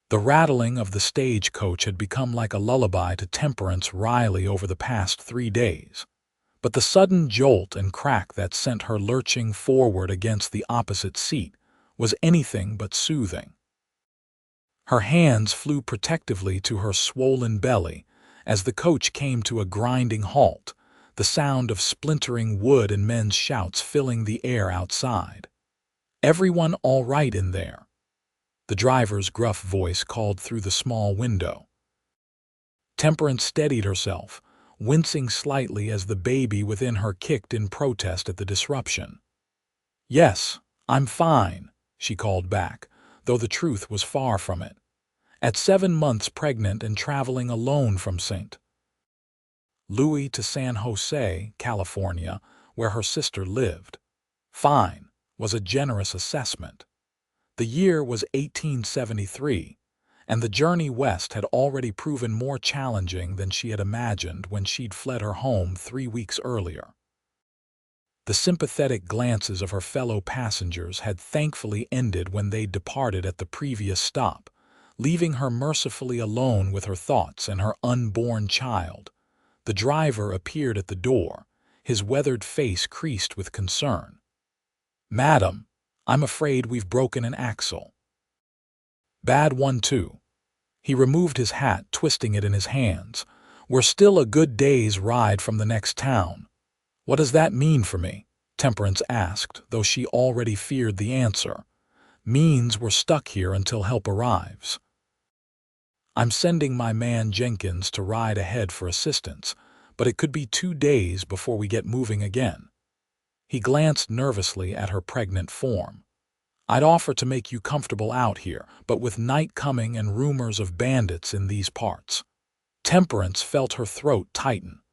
The rattling of the stagecoach had become like a lullaby to Temperance Riley over the past 3 days, but the sudden jolt and crack that sent her lurching forward against the opposite seat was anything but soothing. Her hands flew protectively to her swollen belly as the coach came to a grinding halt, the sound of splintering wood and men's shouts filling the air outside. "Everyone all right in there?" The driver's gruff voice called through the small window. Temperance steadied herself, wincing slightly as the baby within her kicked in protest at the disruption. "Yes, I'm fine," she called back, though the truth was far from it. At 7 months pregnant and traveling alone from St. Louis to San Jose, California, where her sister lived. Fine was a generous assessment. The year was 1873, and the journey west had already proven more challenging than she had imagined when she'd fled her home 3 weeks earlier. The sympathetic glances of her fellow passengers had thankfully ended when they departed at the previous stop, leaving her mercifully alone with her thoughts and her unborn child. The driver appeared at the door, his weathered face creased with concern. "Madam, I'm afraid we've broken an axle." "Bad one, too." He removed his hat, twisting it in his hands. "We're still a good day's ride from the next town." "What does that mean for me?" Temperance asked, though she already feared the answer. "Means we're stuck here until help arrives." "I'm sending my man Jenkins to ride ahead for assistance, but it could be 2 days before we get moving again." He glanced nervously at her pregnant form. "I'd offer to make you comfortable out here, but with night coming and rumors of bandits in these parts." Temperance felt her throat tighten.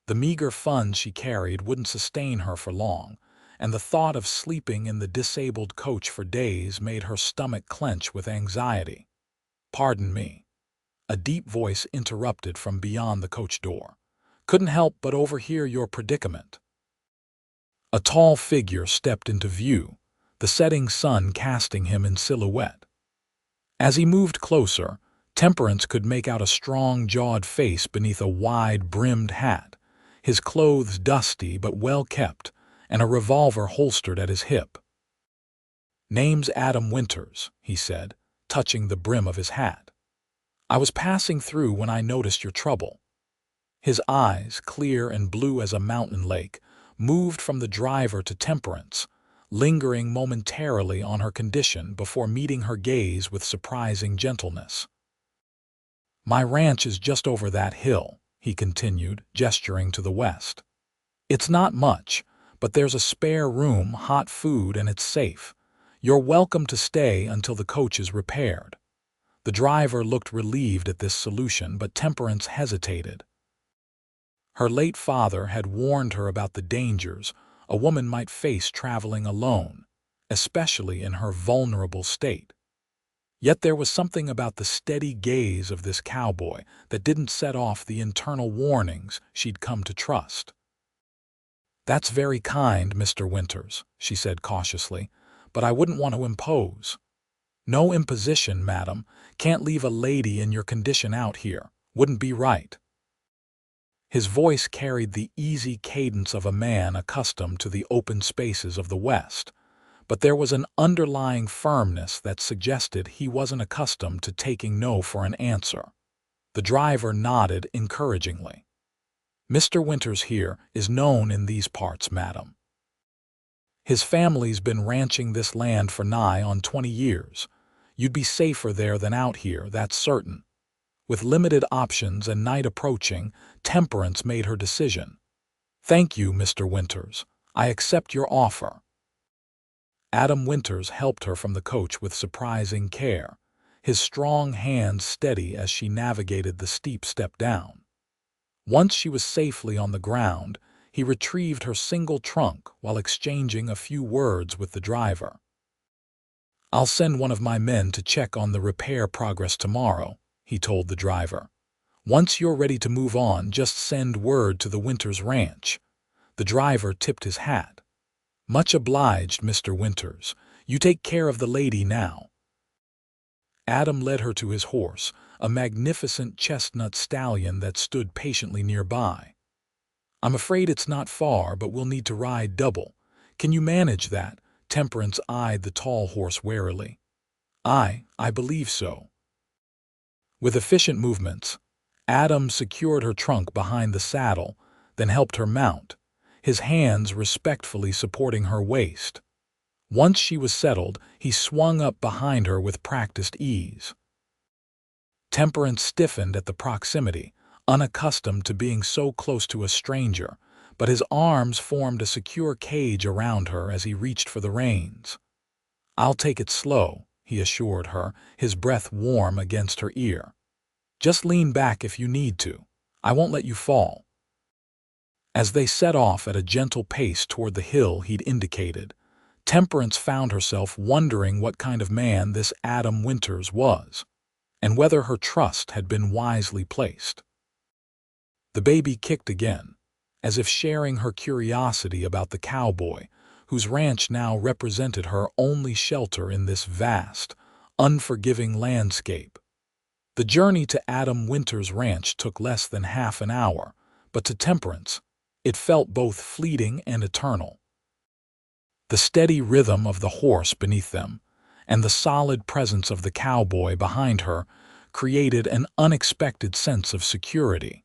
The meager funds she carried wouldn't sustain her for long, and the thought of sleeping in the disabled coach for days made her stomach clench with anxiety. "Pardon me," a deep voice interrupted from beyond the coach door. "Couldn't help but overhear your predicament." A tall figure stepped into view, the setting sun casting him in silhouette. As he moved closer, Temperance could make out a strong-jawed face beneath a wide-brimmed hat, his clothes dusty but well-kept, and a revolver holstered at his hip. "Name's Adam Winters," he said, touching the brim of his hat. "I was passing through when I noticed your trouble." His eyes, clear and blue as a mountain lake, moved from the driver to Temperance, lingering momentarily on her condition before meeting her gaze with surprising gentleness. "My ranch is just over that hill," he continued, gesturing to the west. "It's not much, but there's a spare room, hot food, and it's safe. You're welcome to stay until the coach is repaired." The driver looked relieved at this solution, but Temperance hesitated. Her late father had warned her about the dangers a woman might face traveling alone, especially in her vulnerable state. Yet there was something about the steady gaze of this cowboy that didn't set off the internal warnings she'd come to trust. "That's very kind, Mr. Winters," she said cautiously, "but I wouldn't want to impose." "No imposition, madam. Can't leave a lady in your condition out here. Wouldn't be right." His voice carried the easy cadence of a man accustomed to the open spaces of the West, but there was an underlying firmness that suggested he wasn't accustomed to taking no for an answer. The driver nodded encouragingly. "Mr. Winters here is known in these parts, madam. His family's been ranching this land for nigh on 20 years. You'd be safer there than out here, that's certain." With limited options and night approaching, Temperance made her decision. "Thank you, Mr. Winters. I accept your offer." Adam Winters helped her from the coach with surprising care, his strong hands steady as she navigated the steep step down. Once she was safely on the ground, he retrieved her single trunk while exchanging a few words with the driver. "I'll send one of my men to check on the repair progress tomorrow," he told the driver. "Once you're ready to move on, just send word to the Winters Ranch." The driver tipped his hat. "Much obliged, Mr. Winters. You take care of the lady now." Adam led her to his horse, a magnificent chestnut stallion that stood patiently nearby. "I'm afraid it's not far, but we'll need to ride double. Can you manage that?" Temperance eyed the tall horse warily. I believe so." With efficient movements, Adam secured her trunk behind the saddle, then helped her mount, his hands respectfully supporting her waist. Once she was settled, he swung up behind her with practiced ease. Temperance stiffened at the proximity, unaccustomed to being so close to a stranger, but his arms formed a secure cage around her as he reached for the reins. "I'll take it slow," he assured her, his breath warm against her ear. "Just lean back if you need to. I won't let you fall." As they set off at a gentle pace toward the hill he'd indicated, Temperance found herself wondering what kind of man this Adam Winters was, and whether her trust had been wisely placed. The baby kicked again, as if sharing her curiosity about the cowboy, whose ranch now represented her only shelter in this vast, unforgiving landscape. The journey to Adam Winters' ranch took less than half an hour, but to Temperance, it felt both fleeting and eternal. The steady rhythm of the horse beneath them, and the solid presence of the cowboy behind her, created an unexpected sense of security.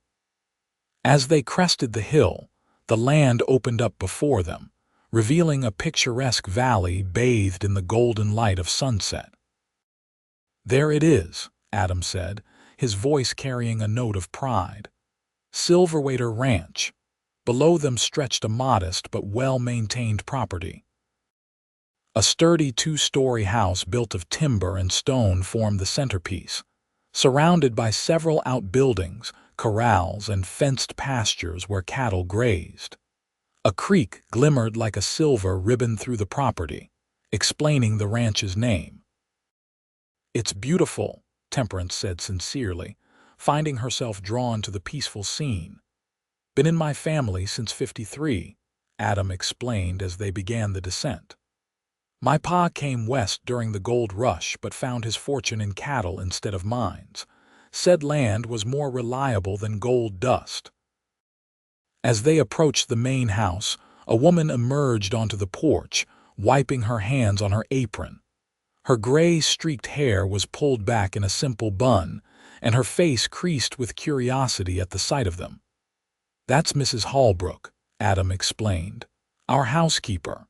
As they crested the hill, the land opened up before them, revealing a picturesque valley bathed in the golden light of sunset. "There it is," Adam said, his voice carrying a note of pride. "Silverwater Ranch." Below them stretched a modest but well-maintained property. A sturdy two-story house built of timber and stone formed the centerpiece, surrounded by several outbuildings, corrals, and fenced pastures where cattle grazed. A creek glimmered like a silver ribbon through the property, explaining the ranch's name. "It's beautiful," Temperance said sincerely, finding herself drawn to the peaceful scene. "Been in my family since '53, Adam explained as they began the descent. "My pa came west during the gold rush but found his fortune in cattle instead of mines. Said land was more reliable than gold dust." As they approached the main house, a woman emerged onto the porch, wiping her hands on her apron. Her gray-streaked hair was pulled back in a simple bun, and her face creased with curiosity at the sight of them. "That's Mrs. Holbrook," Adam explained, "our housekeeper.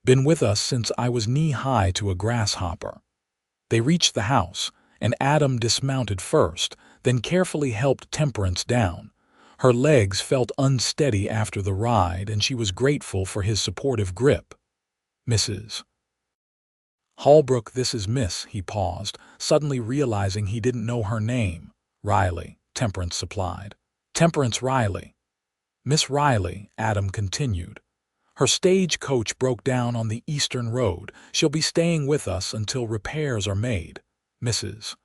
Been with us since I was knee-high to a grasshopper." They reached the house, and Adam dismounted first, then carefully helped Temperance down. Her legs felt unsteady after the ride, and she was grateful for his supportive grip. "Mrs. Holbrook, this is Miss," he paused, suddenly realizing he didn't know her name. "Riley," Temperance supplied. "Temperance Riley." "Miss Riley," Adam continued. "Her stagecoach broke down on the Eastern Road. She'll be staying with us until repairs are made. Mrs.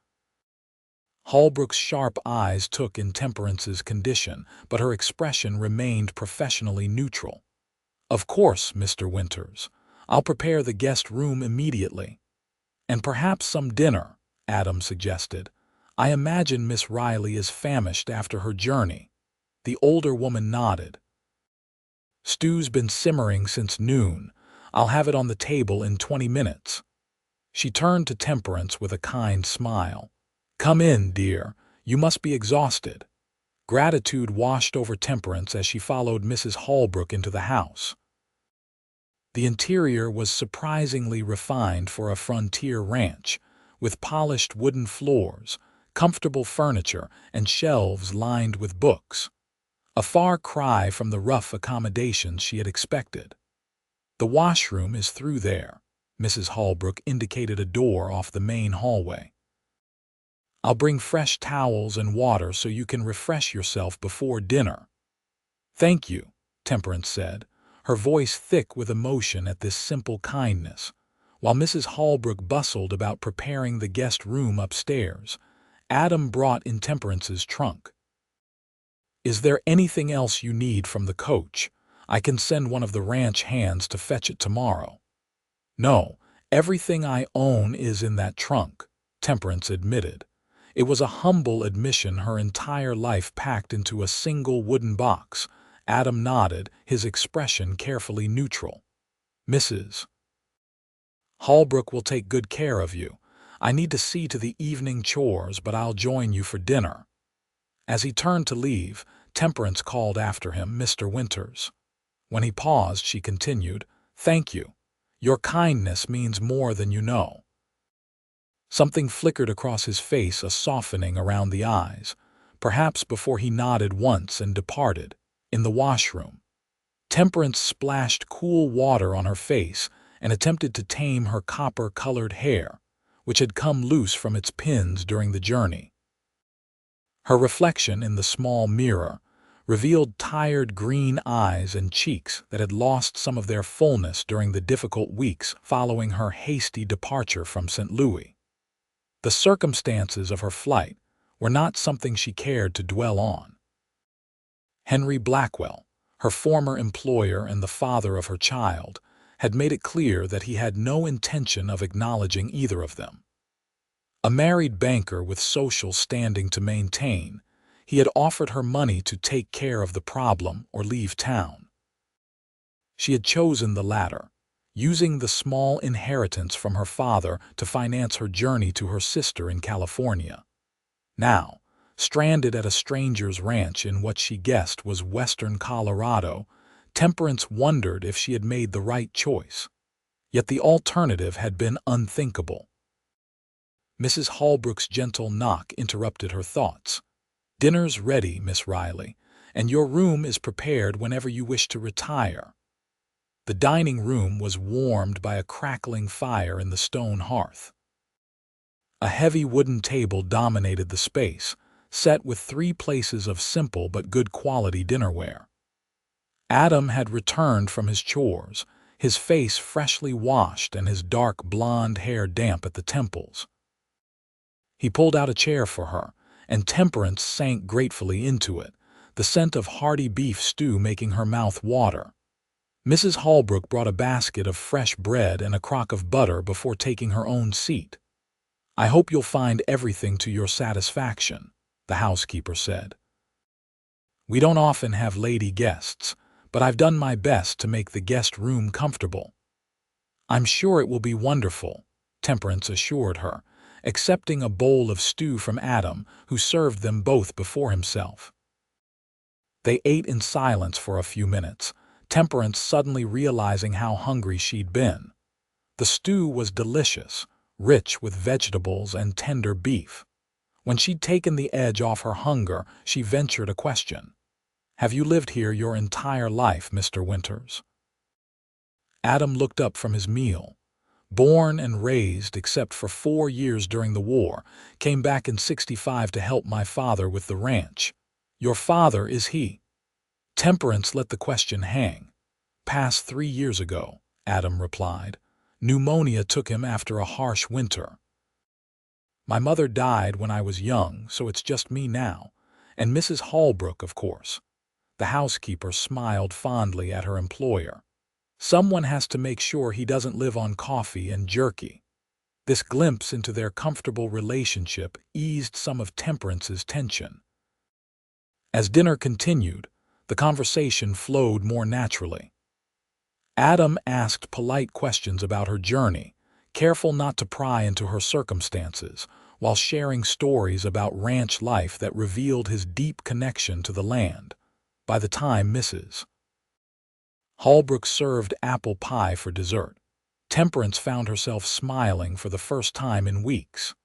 Holbrook's sharp eyes took in Temperance's condition, but her expression remained professionally neutral. "Of course, Mr. Winters. I'll prepare the guest room immediately." "And perhaps some dinner," Adam suggested. "I imagine Miss Riley is famished after her journey." The older woman nodded. "Stew's been simmering since noon. I'll have it on the table in 20 minutes. She turned to Temperance with a kind smile. "Come in, dear. You must be exhausted." Gratitude washed over Temperance as she followed Mrs. Holbrook into the house. The interior was surprisingly refined for a frontier ranch, with polished wooden floors, comfortable furniture, and shelves lined with books. A far cry from the rough accommodations she had expected. "The washroom is through there." Mrs. Holbrook indicated a door off the main hallway. "I'll bring fresh towels and water so you can refresh yourself before dinner." "Thank you," Temperance said, her voice thick with emotion at this simple kindness. While Mrs. Holbrook bustled about preparing the guest room upstairs, Adam brought in Temperance's trunk. "Is there anything else you need from the coach? I can send one of the ranch hands to fetch it tomorrow." "No, everything I own is in that trunk," Temperance admitted. It was a humble admission, her entire life packed into a single wooden box. Adam nodded, his expression carefully neutral. Mrs. Holbrook will take good care of you. I need to see to the evening chores, but I'll join you for dinner. As he turned to leave, Temperance called after him, Mr. Winters. When he paused, she continued, "Thank you. Your kindness means more than you know." Something flickered across his face, a softening around the eyes, perhaps before he nodded once and departed. In the washroom, Temperance splashed cool water on her face and attempted to tame her copper-colored hair, which had come loose from its pins during the journey. Her reflection in the small mirror revealed tired green eyes and cheeks that had lost some of their fullness during the difficult weeks following her hasty departure from St. Louis. The circumstances of her flight were not something she cared to dwell on. Henry Blackwell, her former employer and the father of her child, had made it clear that he had no intention of acknowledging either of them. A married banker with social standing to maintain, he had offered her money to take care of the problem or leave town. She had chosen the latter, using the small inheritance from her father to finance her journey to her sister in California. Now, stranded at a stranger's ranch in what she guessed was western Colorado, Temperance wondered if she had made the right choice. Yet the alternative had been unthinkable. Mrs. Holbrook's gentle knock interrupted her thoughts. "Dinner's ready, Miss Riley, and your room is prepared whenever you wish to retire." The dining room was warmed by a crackling fire in the stone hearth. A heavy wooden table dominated the space, set with 3 places of simple but good quality dinnerware. Adam had returned from his chores, his face freshly washed and his dark blonde hair damp at the temples. He pulled out a chair for her, and Temperance sank gratefully into it, the scent of hearty beef stew making her mouth water. Mrs. Holbrook brought a basket of fresh bread and a crock of butter before taking her own seat. "I hope you'll find everything to your satisfaction," the housekeeper said. "We don't often have lady guests, but I've done my best to make the guest room comfortable." "I'm sure it will be wonderful," Temperance assured her, accepting a bowl of stew from Adam, who served them both before himself. They ate in silence for a few minutes, Temperance suddenly realizing how hungry she'd been. The stew was delicious, rich with vegetables and tender beef. When she'd taken the edge off her hunger, she ventured a question. "Have you lived here your entire life, Mr. Winters?" Adam looked up from his meal. "Born and raised, except for 4 years during the war, came back in '65 to help my father with the ranch." "Your father, is he?" Temperance let the question hang. "Passed 3 years ago," Adam replied. "Pneumonia took him after a harsh winter. My mother died when I was young, so it's just me now, and Mrs. Holbrook, of course." The housekeeper smiled fondly at her employer. "Someone has to make sure he doesn't live on coffee and jerky." This glimpse into their comfortable relationship eased some of Temperance's tension. As dinner continued, the conversation flowed more naturally. Adam asked polite questions about her journey, careful not to pry into her circumstances, while sharing stories about ranch life that revealed his deep connection to the land. By the time Mrs. Holbrook served apple pie for dessert, Temperance found herself smiling for the first time in weeks.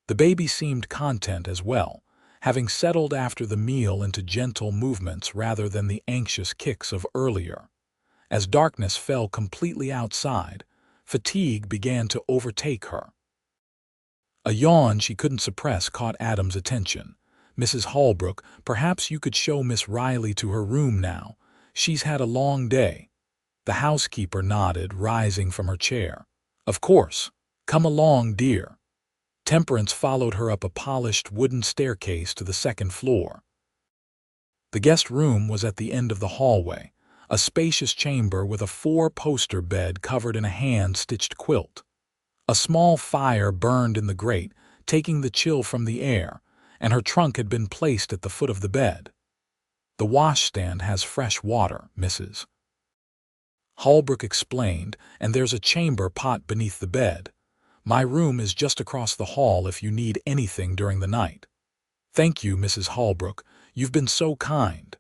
The baby seemed content as well, having settled after the meal into gentle movements rather than the anxious kicks of earlier. As darkness fell completely outside, fatigue began to overtake her. A yawn she couldn't suppress caught Adam's attention. "Mrs. Holbrook, perhaps you could show Miss Riley to her room now. She's had a long day." The housekeeper nodded, rising from her chair. "Of course. Come along, dear." Temperance followed her up a polished wooden staircase to the 2nd floor. The guest room was at the end of the hallway, a spacious chamber with a 4-poster bed covered in a hand-stitched quilt. A small fire burned in the grate, taking the chill from the air, and her trunk had been placed at the foot of the bed. "The washstand has fresh water, Mrs. Holbrook explained, and there's a chamber pot beneath the bed. My room is just across the hall if you need anything during the night." "Thank you, Mrs. Holbrook. You've been so kind."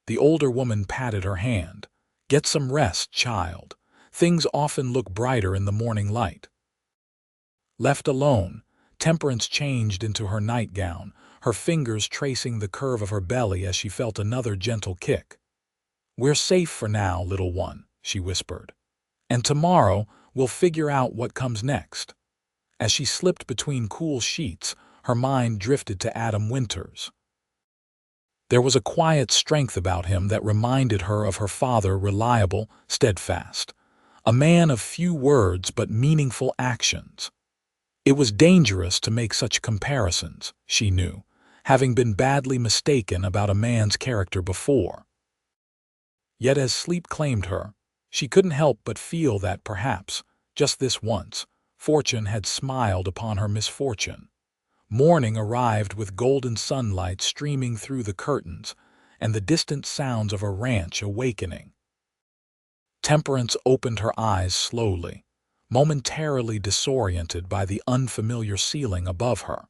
The older woman patted her hand. "Get some rest, child. Things often look brighter in the morning light." Left alone, Temperance changed into her nightgown, her fingers tracing the curve of her belly as she felt another gentle kick. "We're safe for now, little one," she whispered. "And tomorrow we'll figure out what comes next." As she slipped between cool sheets, her mind drifted to Adam Winters. There was a quiet strength about him that reminded her of her father, reliable, steadfast. A man of few words but meaningful actions. It was dangerous to make such comparisons, she knew, having been badly mistaken about a man's character before. Yet as sleep claimed her, she couldn't help but feel that perhaps, just this once, fortune had smiled upon her misfortune. Morning arrived with golden sunlight streaming through the curtains and the distant sounds of a ranch awakening. Temperance opened her eyes slowly, momentarily disoriented by the unfamiliar ceiling above her.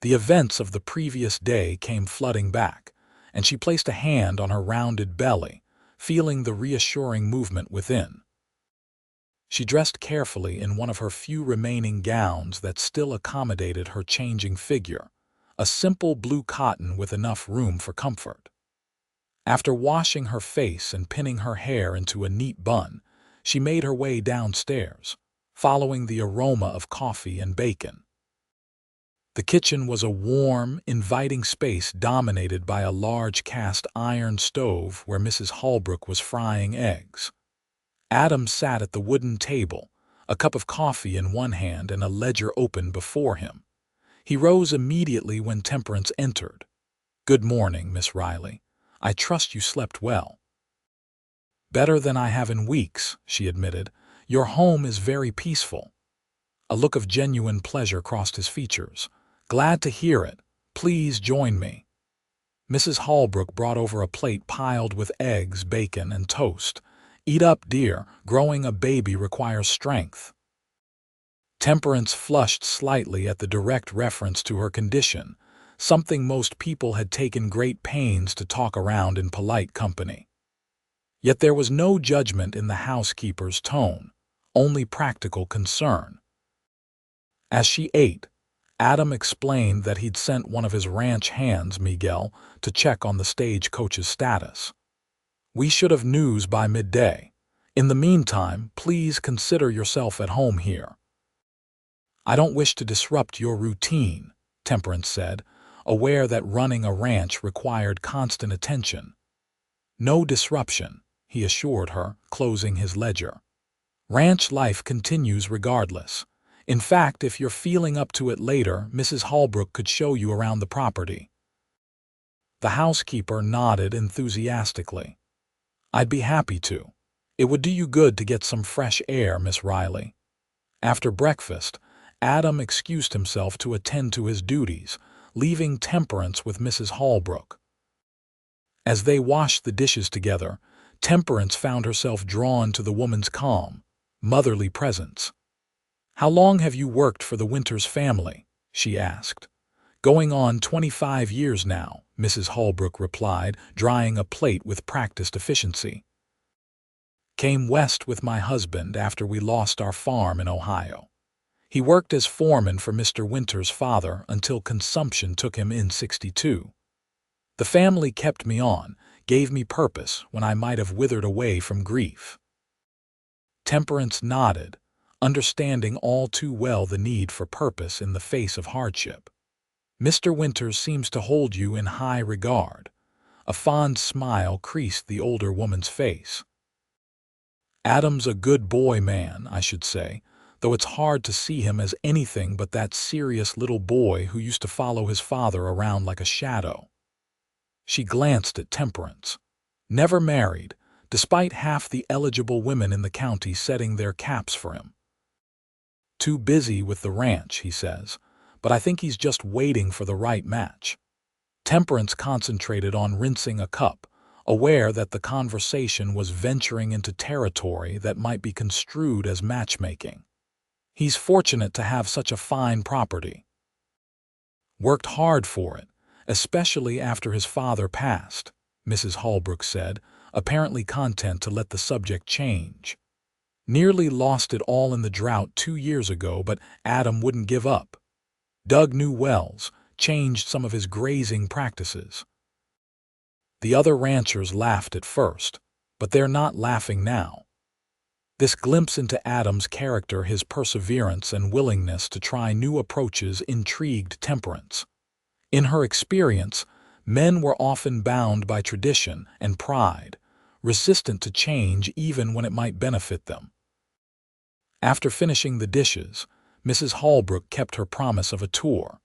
The events of the previous day came flooding back, and she placed a hand on her rounded belly, feeling the reassuring movement within. She dressed carefully in one of her few remaining gowns that still accommodated her changing figure, a simple blue cotton with enough room for comfort. After washing her face and pinning her hair into a neat bun, she made her way downstairs, following the aroma of coffee and bacon. The kitchen was a warm, inviting space dominated by a large cast iron stove where Mrs. Holbrook was frying eggs. Adam sat at the wooden table, a cup of coffee in one hand and a ledger open before him. He rose immediately when Temperance entered. "Good morning, Miss Riley. I trust you slept well." "Better than I have in weeks," she admitted. "Your home is very peaceful." A look of genuine pleasure crossed his features. "Glad to hear it. Please join me." Mrs. Holbrook brought over a plate piled with eggs, bacon, and toast. "Eat up, dear. Growing a baby requires strength." Temperance flushed slightly at the direct reference to her condition, something most people had taken great pains to talk around in polite company. Yet there was no judgment in the housekeeper's tone, only practical concern. As she ate, Adam explained that he'd sent one of his ranch hands, Miguel, to check on the stagecoach's status. "We should have news by midday. In the meantime, please consider yourself at home here." "I don't wish to disrupt your routine," Temperance said, aware that running a ranch required constant attention. "No disruption," he assured her, closing his ledger. "Ranch life continues regardless. In fact, if you're feeling up to it later, Mrs. Holbrook could show you around the property." The housekeeper nodded enthusiastically. "I'd be happy to. It would do you good to get some fresh air, Miss Riley." After breakfast, Adam excused himself to attend to his duties, leaving Temperance with Mrs. Holbrook. As they washed the dishes together, Temperance found herself drawn to the woman's calm, motherly presence. "How long have you worked for the Winters family?" she asked. "Going on 25 years now," Mrs. Holbrook replied, drying a plate with practiced efficiency. "Came west with my husband after we lost our farm in Ohio. He worked as foreman for Mr. Winters' father until consumption took him in '62. The family kept me on, gave me purpose when I might have withered away from grief." Temperance nodded, understanding all too well the need for purpose in the face of hardship. "Mr. Winters seems to hold you in high regard." A fond smile creased the older woman's face. "Adam's a good boy, man, I should say, though it's hard to see him as anything but that serious little boy who used to follow his father around like a shadow." She glanced at Temperance. "Never married, despite half the eligible women in the county setting their caps for him. Too busy with the ranch, he says, but I think he's just waiting for the right match. Temperance concentrated on rinsing a cup, aware that the conversation was venturing into territory that might be construed as matchmaking. He's fortunate to have such a fine property. Worked hard for it, especially after his father passed, Mrs. Holbrook said, apparently content to let the subject change. Nearly lost it all in the drought 2 years ago, but Adam wouldn't give up. Dug new wells, changed some of his grazing practices. The other ranchers laughed at first, but they're not laughing now. This glimpse into Adam's character, his perseverance and willingness to try new approaches, intrigued Temperance. In her experience, men were often bound by tradition and pride, resistant to change even when it might benefit them. After finishing the dishes, Mrs. Holbrook kept her promise of a tour.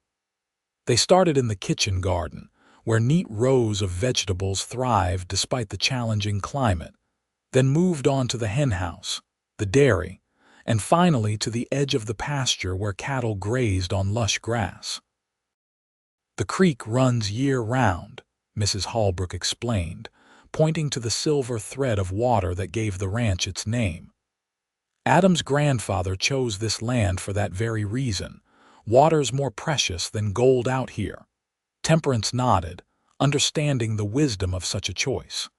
They started in the kitchen garden, where neat rows of vegetables thrived despite the challenging climate, then moved on to the henhouse, the dairy, and finally to the edge of the pasture where cattle grazed on lush grass. The creek runs year-round, Mrs. Holbrook explained, pointing to the silver thread of water that gave the ranch its name. Adam's grandfather chose this land for that very reason. Water's more precious than gold out here. Temperance nodded, understanding the wisdom of such a choice.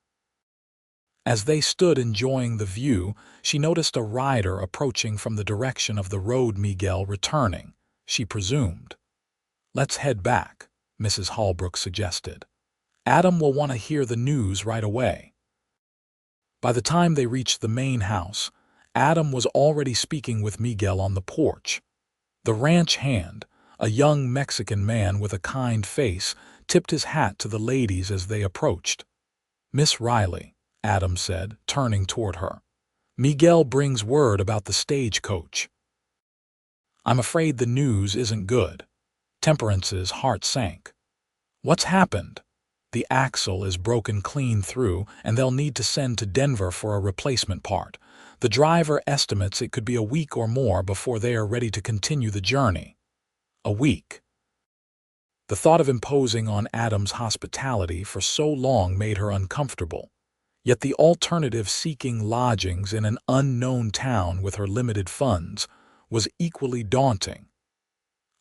As they stood enjoying the view, she noticed a rider approaching from the direction of the road. Miguel returning, she presumed. "Let's head back," Mrs. Holbrook suggested. "Adam will want to hear the news right away." By the time they reached the main house, Adam was already speaking with Miguel on the porch. The ranch hand, a young Mexican man with a kind face, tipped his hat to the ladies as they approached. "Miss Riley," Adam said, turning toward her. "Miguel brings word about the stagecoach." "I'm afraid the news isn't good." Temperance's heart sank. "What's happened?" "The axle is broken clean through, and they'll need to send to Denver for a replacement part. The driver estimates it could be a week or more before they are ready to continue the journey." A week. The thought of imposing on Adam's hospitality for so long made her uncomfortable. Yet the alternative, seeking lodgings in an unknown town with her limited funds, was equally daunting.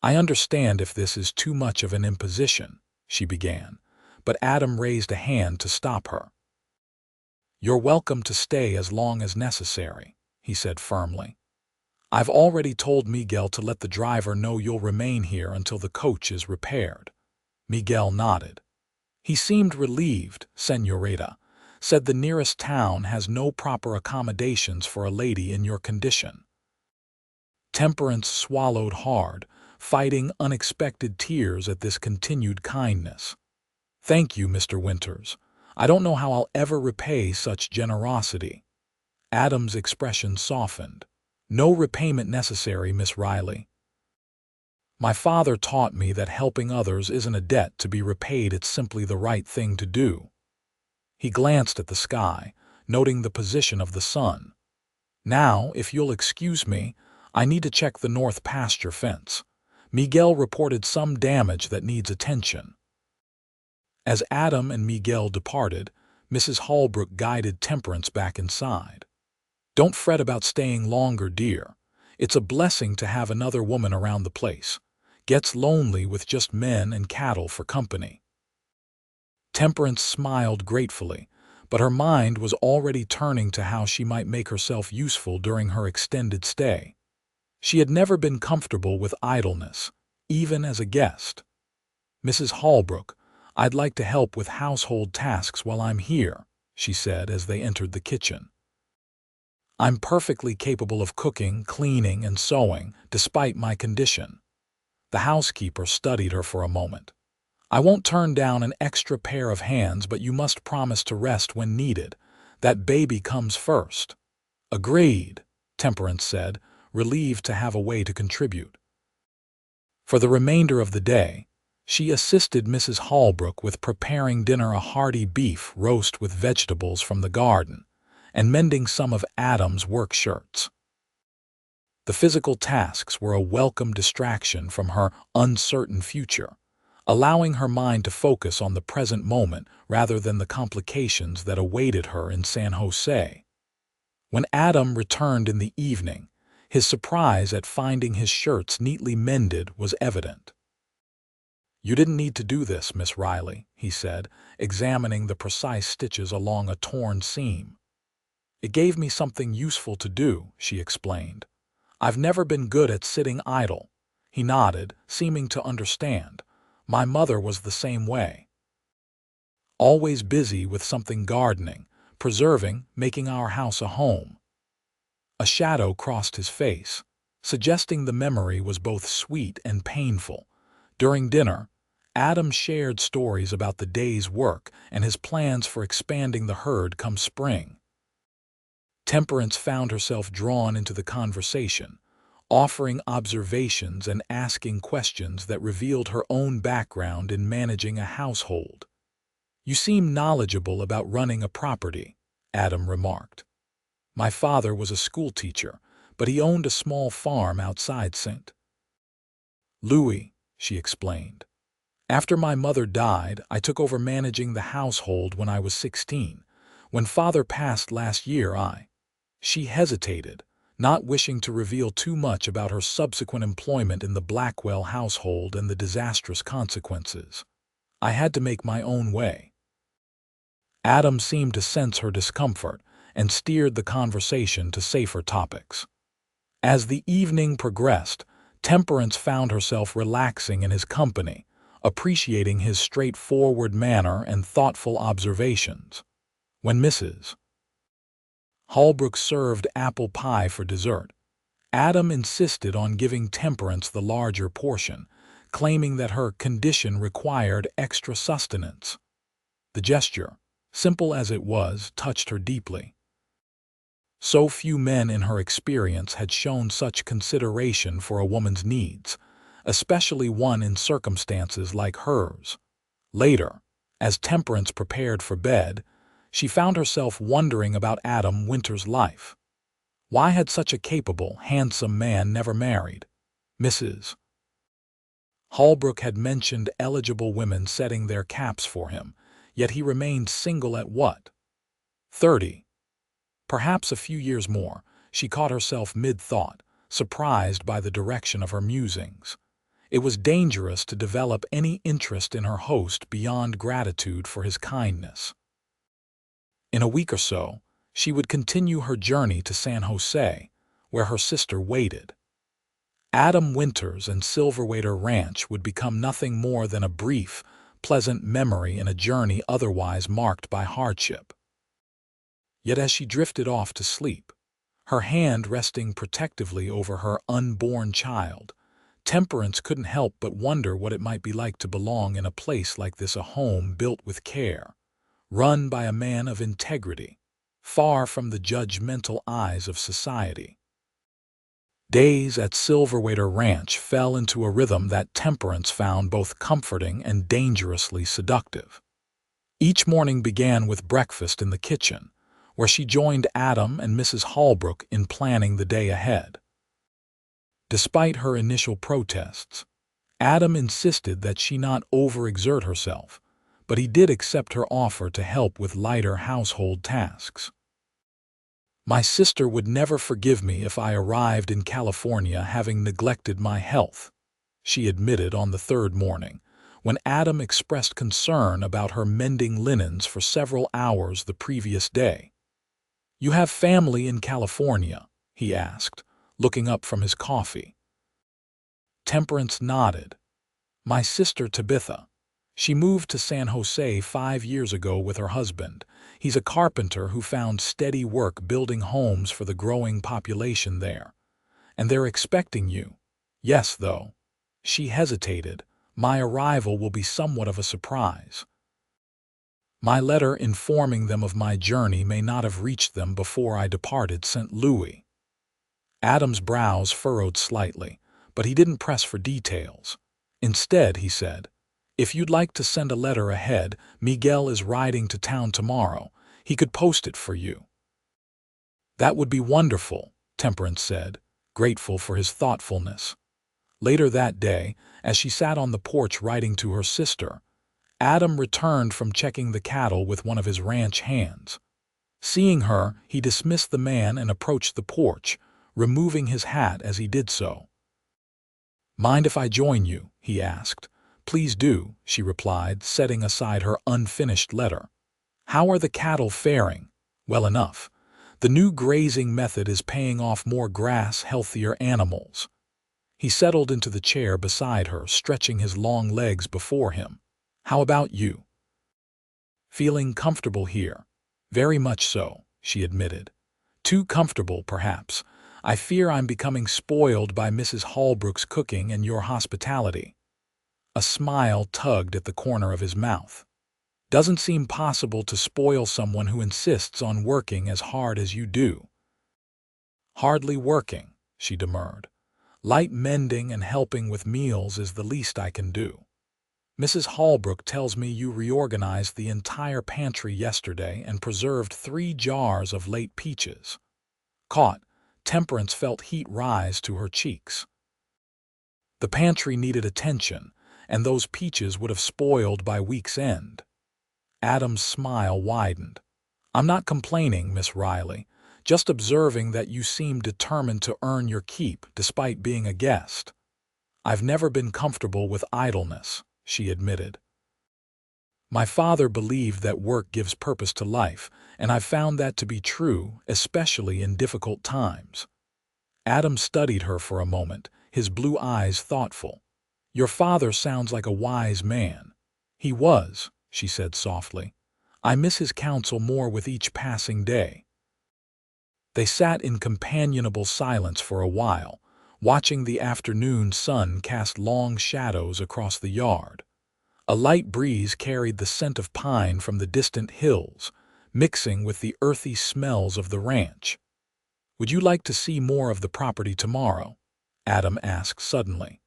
"I understand if this is too much of an imposition," she began, but Adam raised a hand to stop her. "You're welcome to stay as long as necessary," he said firmly. "I've already told Miguel to let the driver know you'll remain here until the coach is repaired." Miguel nodded. "He seemed relieved, Señorita. Said the nearest town has no proper accommodations for a lady in your condition." Temperance swallowed hard, fighting unexpected tears at this continued kindness. "Thank you, Mr. Winters. I don't know how I'll ever repay such generosity." Adam's expression softened. "No repayment necessary, Miss Riley. My father taught me that helping others isn't a debt to be repaid, it's simply the right thing to do." He glanced at the sky, noting the position of the sun. "Now, if you'll excuse me, I need to check the north pasture fence. Miguel reported some damage that needs attention." As Adam and Miguel departed, Mrs. Holbrook guided Temperance back inside. "Don't fret about staying longer, dear. It's a blessing to have another woman around the place. Gets lonely with just men and cattle for company." Temperance smiled gratefully, but her mind was already turning to how she might make herself useful during her extended stay. She had never been comfortable with idleness, even as a guest. "Mrs. Holbrook, I'd like to help with household tasks while I'm here," she said as they entered the kitchen. "I'm perfectly capable of cooking, cleaning, and sewing, despite my condition." The housekeeper studied her for a moment. "I won't turn down an extra pair of hands, but you must promise to rest when needed. That baby comes first." "Agreed," Temperance said, relieved to have a way to contribute. For the remainder of the day, she assisted Mrs. Holbrook with preparing dinner, a hearty beef roast with vegetables from the garden, and mending some of Adam's work shirts. The physical tasks were a welcome distraction from her uncertain future, allowing her mind to focus on the present moment rather than the complications that awaited her in San Jose. When Adam returned in the evening, his surprise at finding his shirts neatly mended was evident. "You didn't need to do this, Miss Riley," he said, examining the precise stitches along a torn seam. "It gave me something useful to do," she explained. "I've never been good at sitting idle." He nodded, seeming to understand. "My mother was the same way. Always busy with something gardening, preserving, making our house a home." A shadow crossed his face, suggesting the memory was both sweet and painful. During dinner, Adam shared stories about the day's work and his plans for expanding the herd come spring. Temperance found herself drawn into the conversation, offering observations and asking questions that revealed her own background in managing a household. "You seem knowledgeable about running a property," Adam remarked. "My father was a schoolteacher, but he owned a small farm outside St. Louis," she explained. "After my mother died, I took over managing the household when I was 16. When father passed last year, She hesitated, not wishing to reveal too much about her subsequent employment in the Blackwell household and the disastrous consequences. "I had to make my own way." Adam seemed to sense her discomfort and steered the conversation to safer topics. As the evening progressed, Temperance found herself relaxing in his company, appreciating his straightforward manner and thoughtful observations. When Mrs. Holbrook served apple pie for dessert, Adam insisted on giving Temperance the larger portion, claiming that her condition required extra sustenance. The gesture, simple as it was, touched her deeply. So few men in her experience had shown such consideration for a woman's needs, especially one in circumstances like hers. Later, as Temperance prepared for bed, she found herself wondering about Adam Winter's life. Why had such a capable, handsome man never married? Mrs. Holbrook had mentioned eligible women setting their caps for him, yet he remained single at what? 30. Perhaps a few years more. She caught herself mid-thought, surprised by the direction of her musings. It was dangerous to develop any interest in her host beyond gratitude for his kindness. In a week or so, she would continue her journey to San Jose, where her sister waited. Adam Winters and Silverwater Ranch would become nothing more than a brief, pleasant memory in a journey otherwise marked by hardship. Yet as she drifted off to sleep, her hand resting protectively over her unborn child, Temperance couldn't help but wonder what it might be like to belong in a place like this, a home built with care, run by a man of integrity, far from the judgmental eyes of society. Days at Silverwater Ranch fell into a rhythm that Temperance found both comforting and dangerously seductive. Each morning began with breakfast in the kitchen, where she joined Adam and Mrs. Holbrook in planning the day ahead. Despite her initial protests, Adam insisted that she not overexert herself, but he did accept her offer to help with lighter household tasks. "My sister would never forgive me if I arrived in California having neglected my health," she admitted on the third morning, when Adam expressed concern about her mending linens for several hours the previous day. "You have family in California?" he asked, looking up from his coffee. Temperance nodded. "My sister Tabitha. She moved to San Jose 5 years ago with her husband. He's a carpenter who found steady work building homes for the growing population there. And they're expecting you." "Yes, though." She hesitated. "My arrival will be somewhat of a surprise. My letter informing them of my journey may not have reached them before I departed St. Louis." Adam's brows furrowed slightly, but he didn't press for details. Instead, he said, "If you'd like to send a letter ahead, Miguel is riding to town tomorrow. He could post it for you." "That would be wonderful," Temperance said, grateful for his thoughtfulness. Later that day, as she sat on the porch writing to her sister, Adam returned from checking the cattle with one of his ranch hands. Seeing her, he dismissed the man and approached the porch, removing his hat as he did so. "Mind if I join you?" he asked. "Please do," she replied, setting aside her unfinished letter. "How are the cattle faring?" "Well enough. The new grazing method is paying off more grass, healthier animals." He settled into the chair beside her, stretching his long legs before him. "How about you?" "Feeling comfortable here." "Very much so," she admitted. "Too comfortable, perhaps. I fear I'm becoming spoiled by Mrs. Holbrook's cooking and your hospitality." A smile tugged at the corner of his mouth. "Doesn't seem possible to spoil someone who insists on working as hard as you do." "Hardly working," she demurred. "Light mending and helping with meals is the least I can do. Mrs. Holbrook tells me you reorganized the entire pantry yesterday and preserved 3 jars of late peaches." Caught, Temperance felt heat rise to her cheeks. The pantry needed attention, and those peaches would have spoiled by week's end. Adam's smile widened. "I'm not complaining, Miss Riley, just observing that you seem determined to earn your keep despite being a guest." "I've never been comfortable with idleness," she admitted. "My father believed that work gives purpose to life, and I've found that to be true, especially in difficult times." Adam studied her for a moment, his blue eyes thoughtful. "Your father sounds like a wise man." "He was," she said softly. "I miss his counsel more with each passing day." They sat in companionable silence for a while, watching the afternoon sun cast long shadows across the yard. A light breeze carried the scent of pine from the distant hills, mixing with the earthy smells of the ranch. "Would you like to see more of the property tomorrow?" Adam asked suddenly.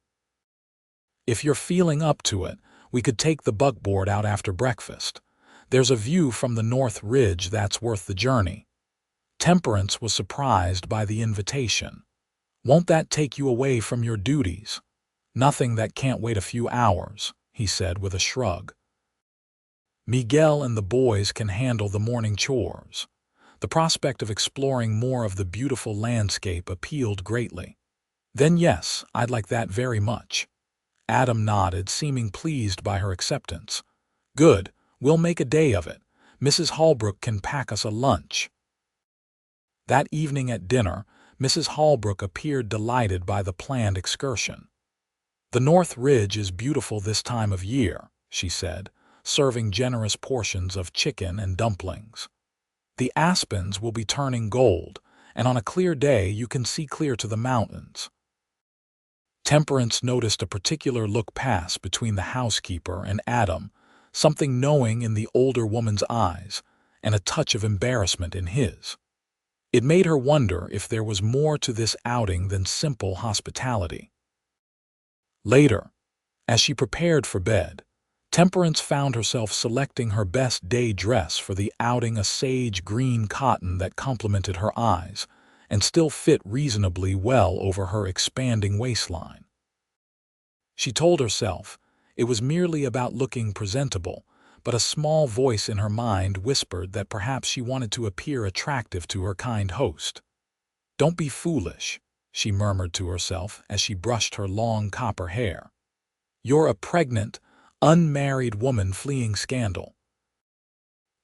"If you're feeling up to it, we could take the buckboard out after breakfast. There's a view from the North Ridge that's worth the journey." Temperance was surprised by the invitation. "Won't that take you away from your duties?" "Nothing that can't wait a few hours," he said with a shrug. "Miguel and the boys can handle the morning chores." The prospect of exploring more of the beautiful landscape appealed greatly. "Then yes, I'd like that very much." Adam nodded, seeming pleased by her acceptance. "Good, we'll make a day of it. Mrs. Holbrook can pack us a lunch." That evening at dinner, Mrs. Holbrook appeared delighted by the planned excursion. "The North Ridge is beautiful this time of year," she said, serving generous portions of chicken and dumplings. "The aspens will be turning gold, and on a clear day you can see clear to the mountains." Temperance noticed a particular look pass between the housekeeper and Adam, something knowing in the older woman's eyes, and a touch of embarrassment in his. It made her wonder if there was more to this outing than simple hospitality. Later, as she prepared for bed, Temperance found herself selecting her best day dress for the outing, a sage green cotton that complemented her eyes and still fit reasonably well over her expanding waistline. She told herself it was merely about looking presentable, but a small voice in her mind whispered that perhaps she wanted to appear attractive to her kind host. "Don't be foolish," she murmured to herself as she brushed her long copper hair. "You're a pregnant, unmarried woman fleeing scandal.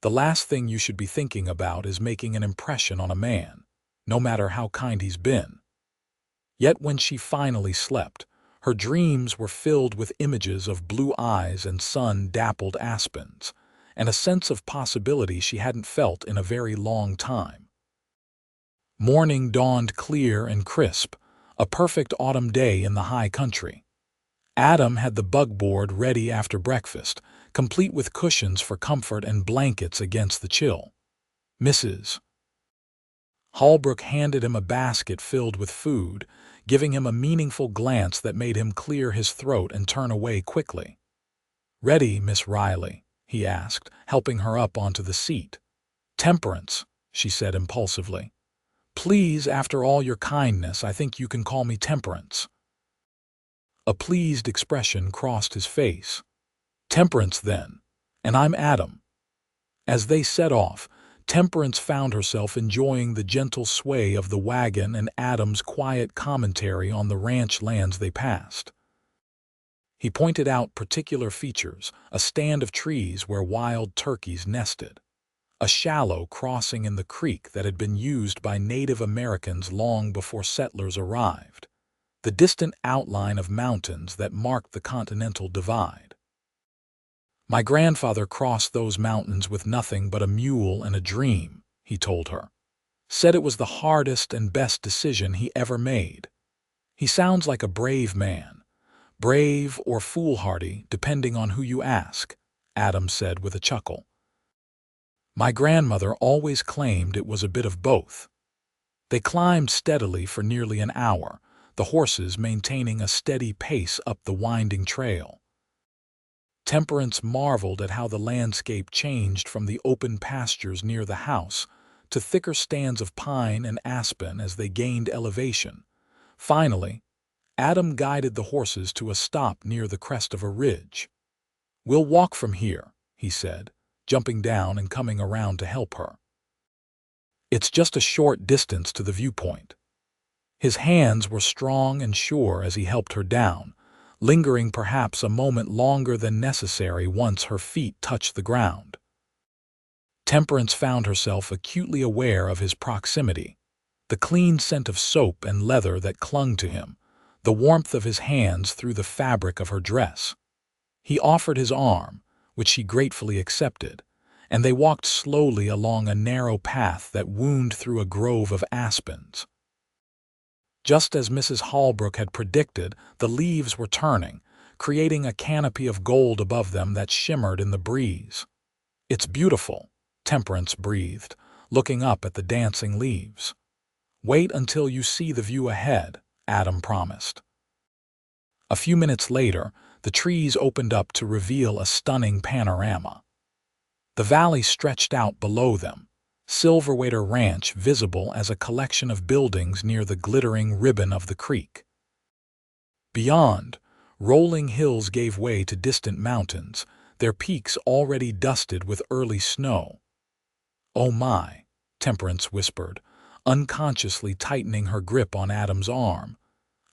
The last thing you should be thinking about is making an impression on a man, no matter how kind he's been." Yet when she finally slept, her dreams were filled with images of blue eyes and sun-dappled aspens, and a sense of possibility she hadn't felt in a very long time. Morning dawned clear and crisp, a perfect autumn day in the high country. Adam had the bugboard ready after breakfast, complete with cushions for comfort and blankets against the chill. Mrs. Holbrook handed him a basket filled with food, giving him a meaningful glance that made him clear his throat and turn away quickly. "Ready, Miss Riley?" he asked, helping her up onto the seat. "Temperance," she said impulsively. Please, after all your kindness, I think you can call me Temperance." A pleased expression crossed his face. "Temperance, then. And I'm Adam." As they set off, Temperance found herself enjoying the gentle sway of the wagon and Adam's quiet commentary on the ranch lands they passed. He pointed out particular features: a stand of trees where wild turkeys nested, a shallow crossing in the creek that had been used by Native Americans long before settlers arrived, the distant outline of mountains that marked the Continental Divide. "My grandfather crossed those mountains with nothing but a mule and a dream," he told her. "Said it was the hardest and best decision he ever made. He sounds like a brave man, brave or foolhardy, depending on who you ask," Adam said with a chuckle. "My grandmother always claimed it was a bit of both." They climbed steadily for nearly an hour, the horses maintaining a steady pace up the winding trail. Temperance marveled at how the landscape changed from the open pastures near the house to thicker stands of pine and aspen as they gained elevation. Finally, Adam guided the horses to a stop near the crest of a ridge. "We'll walk from here," he said, jumping down and coming around to help her. "It's just a short distance to the viewpoint." His hands were strong and sure as he helped her down, lingering perhaps a moment longer than necessary once her feet touched the ground. Temperance found herself acutely aware of his proximity, the clean scent of soap and leather that clung to him, the warmth of his hands through the fabric of her dress. He offered his arm, which she gratefully accepted, and they walked slowly along a narrow path that wound through a grove of aspens. Just as Mrs. Hallbrook had predicted, the leaves were turning, creating a canopy of gold above them that shimmered in the breeze. "It's beautiful," Temperance breathed, looking up at the dancing leaves. "Wait until you see the view ahead," Adam promised. A few minutes later, the trees opened up to reveal a stunning panorama. The valley stretched out below them, Silverwater Ranch visible as a collection of buildings near the glittering ribbon of the creek. Beyond, rolling hills gave way to distant mountains, their peaks already dusted with early snow. "Oh my," Temperance whispered, unconsciously tightening her grip on Adam's arm.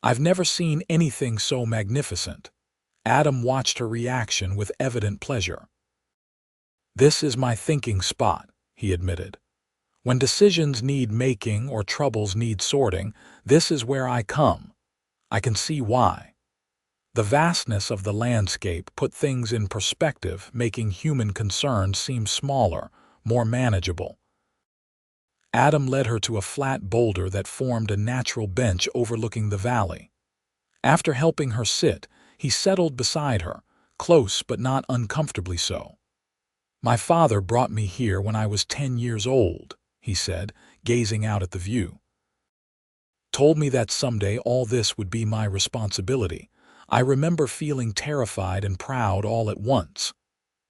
"I've never seen anything so magnificent." Adam watched her reaction with evident pleasure. "This is my thinking spot," he admitted. "When decisions need making or troubles need sorting, this is where I come. I can see why." The vastness of the landscape put things in perspective, making human concerns seem smaller, more manageable. Adam led her to a flat boulder that formed a natural bench overlooking the valley. After helping her sit, he settled beside her, close but not uncomfortably so. "My father brought me here when I was 10 years old," he said, gazing out at the view. "Told me that someday all this would be my responsibility. I remember feeling terrified and proud all at once."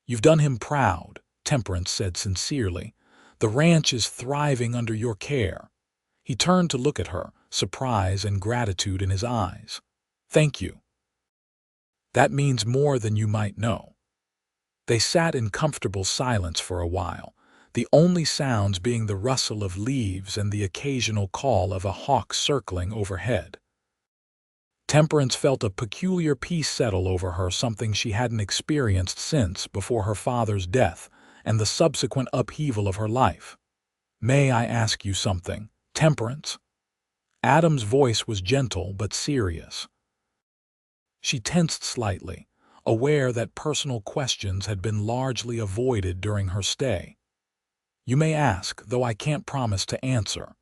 "You've done him proud," Temperance said sincerely. "The ranch is thriving under your care." He turned to look at her, surprise and gratitude in his eyes. "Thank you. That means more than you might know." They sat in comfortable silence for a while, the only sounds being the rustle of leaves and the occasional call of a hawk circling overhead. Temperance felt a peculiar peace settle over her, something she hadn't experienced since before her father's death and the subsequent upheaval of her life. "May I ask you something, Temperance?" Adam's voice was gentle but serious. She tensed slightly, aware that personal questions had been largely avoided during her stay. "You may ask, though I can't promise to answer."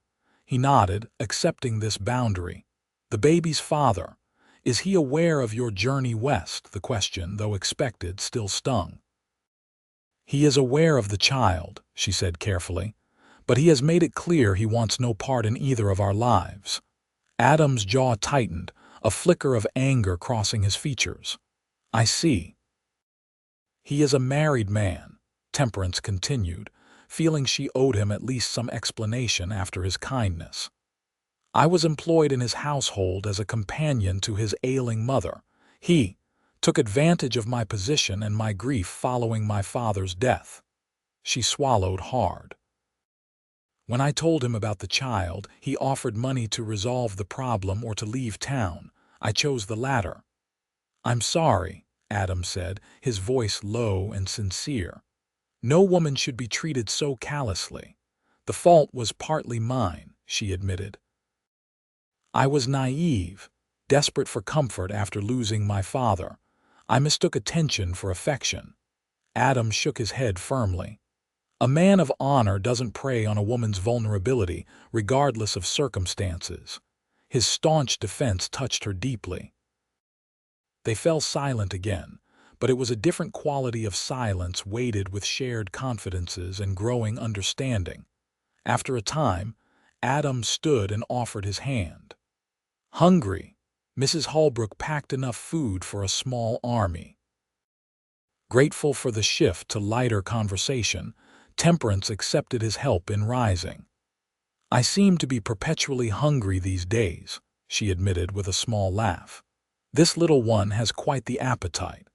He nodded, accepting this boundary. "The baby's father, is he aware of your journey west?" The question, though expected, still stung. "He is aware of the child," she said carefully, "but he has made it clear he wants no part in either of our lives." Adam's jaw tightened, a flicker of anger crossing his features. "I see." "He is a married man," Temperance continued, feeling she owed him at least some explanation after his kindness. I was employed in his household as a companion to his ailing mother. He took advantage of my position and my grief following my father's death. She swallowed hard. When I told him about the child, he offered money to resolve the problem or to leave town. I chose the latter. "I'm sorry," Adam said, his voice low and sincere. "No woman should be treated so callously. The fault was partly mine," she admitted. "I was naive, desperate for comfort after losing my father. I mistook attention for affection." Adam shook his head firmly. "A man of honor doesn't prey on a woman's vulnerability, regardless of circumstances." His staunch defense touched her deeply. They fell silent again, but it was a different quality of silence weighted with shared confidences and growing understanding. After a time, Adam stood and offered his hand. Hungry, Mrs. Holbrook packed enough food for a small army. Grateful for the shift to lighter conversation, Temperance accepted his help in rising. "I seem to be perpetually hungry these days," she admitted with a small laugh. "This little one has quite the appetite."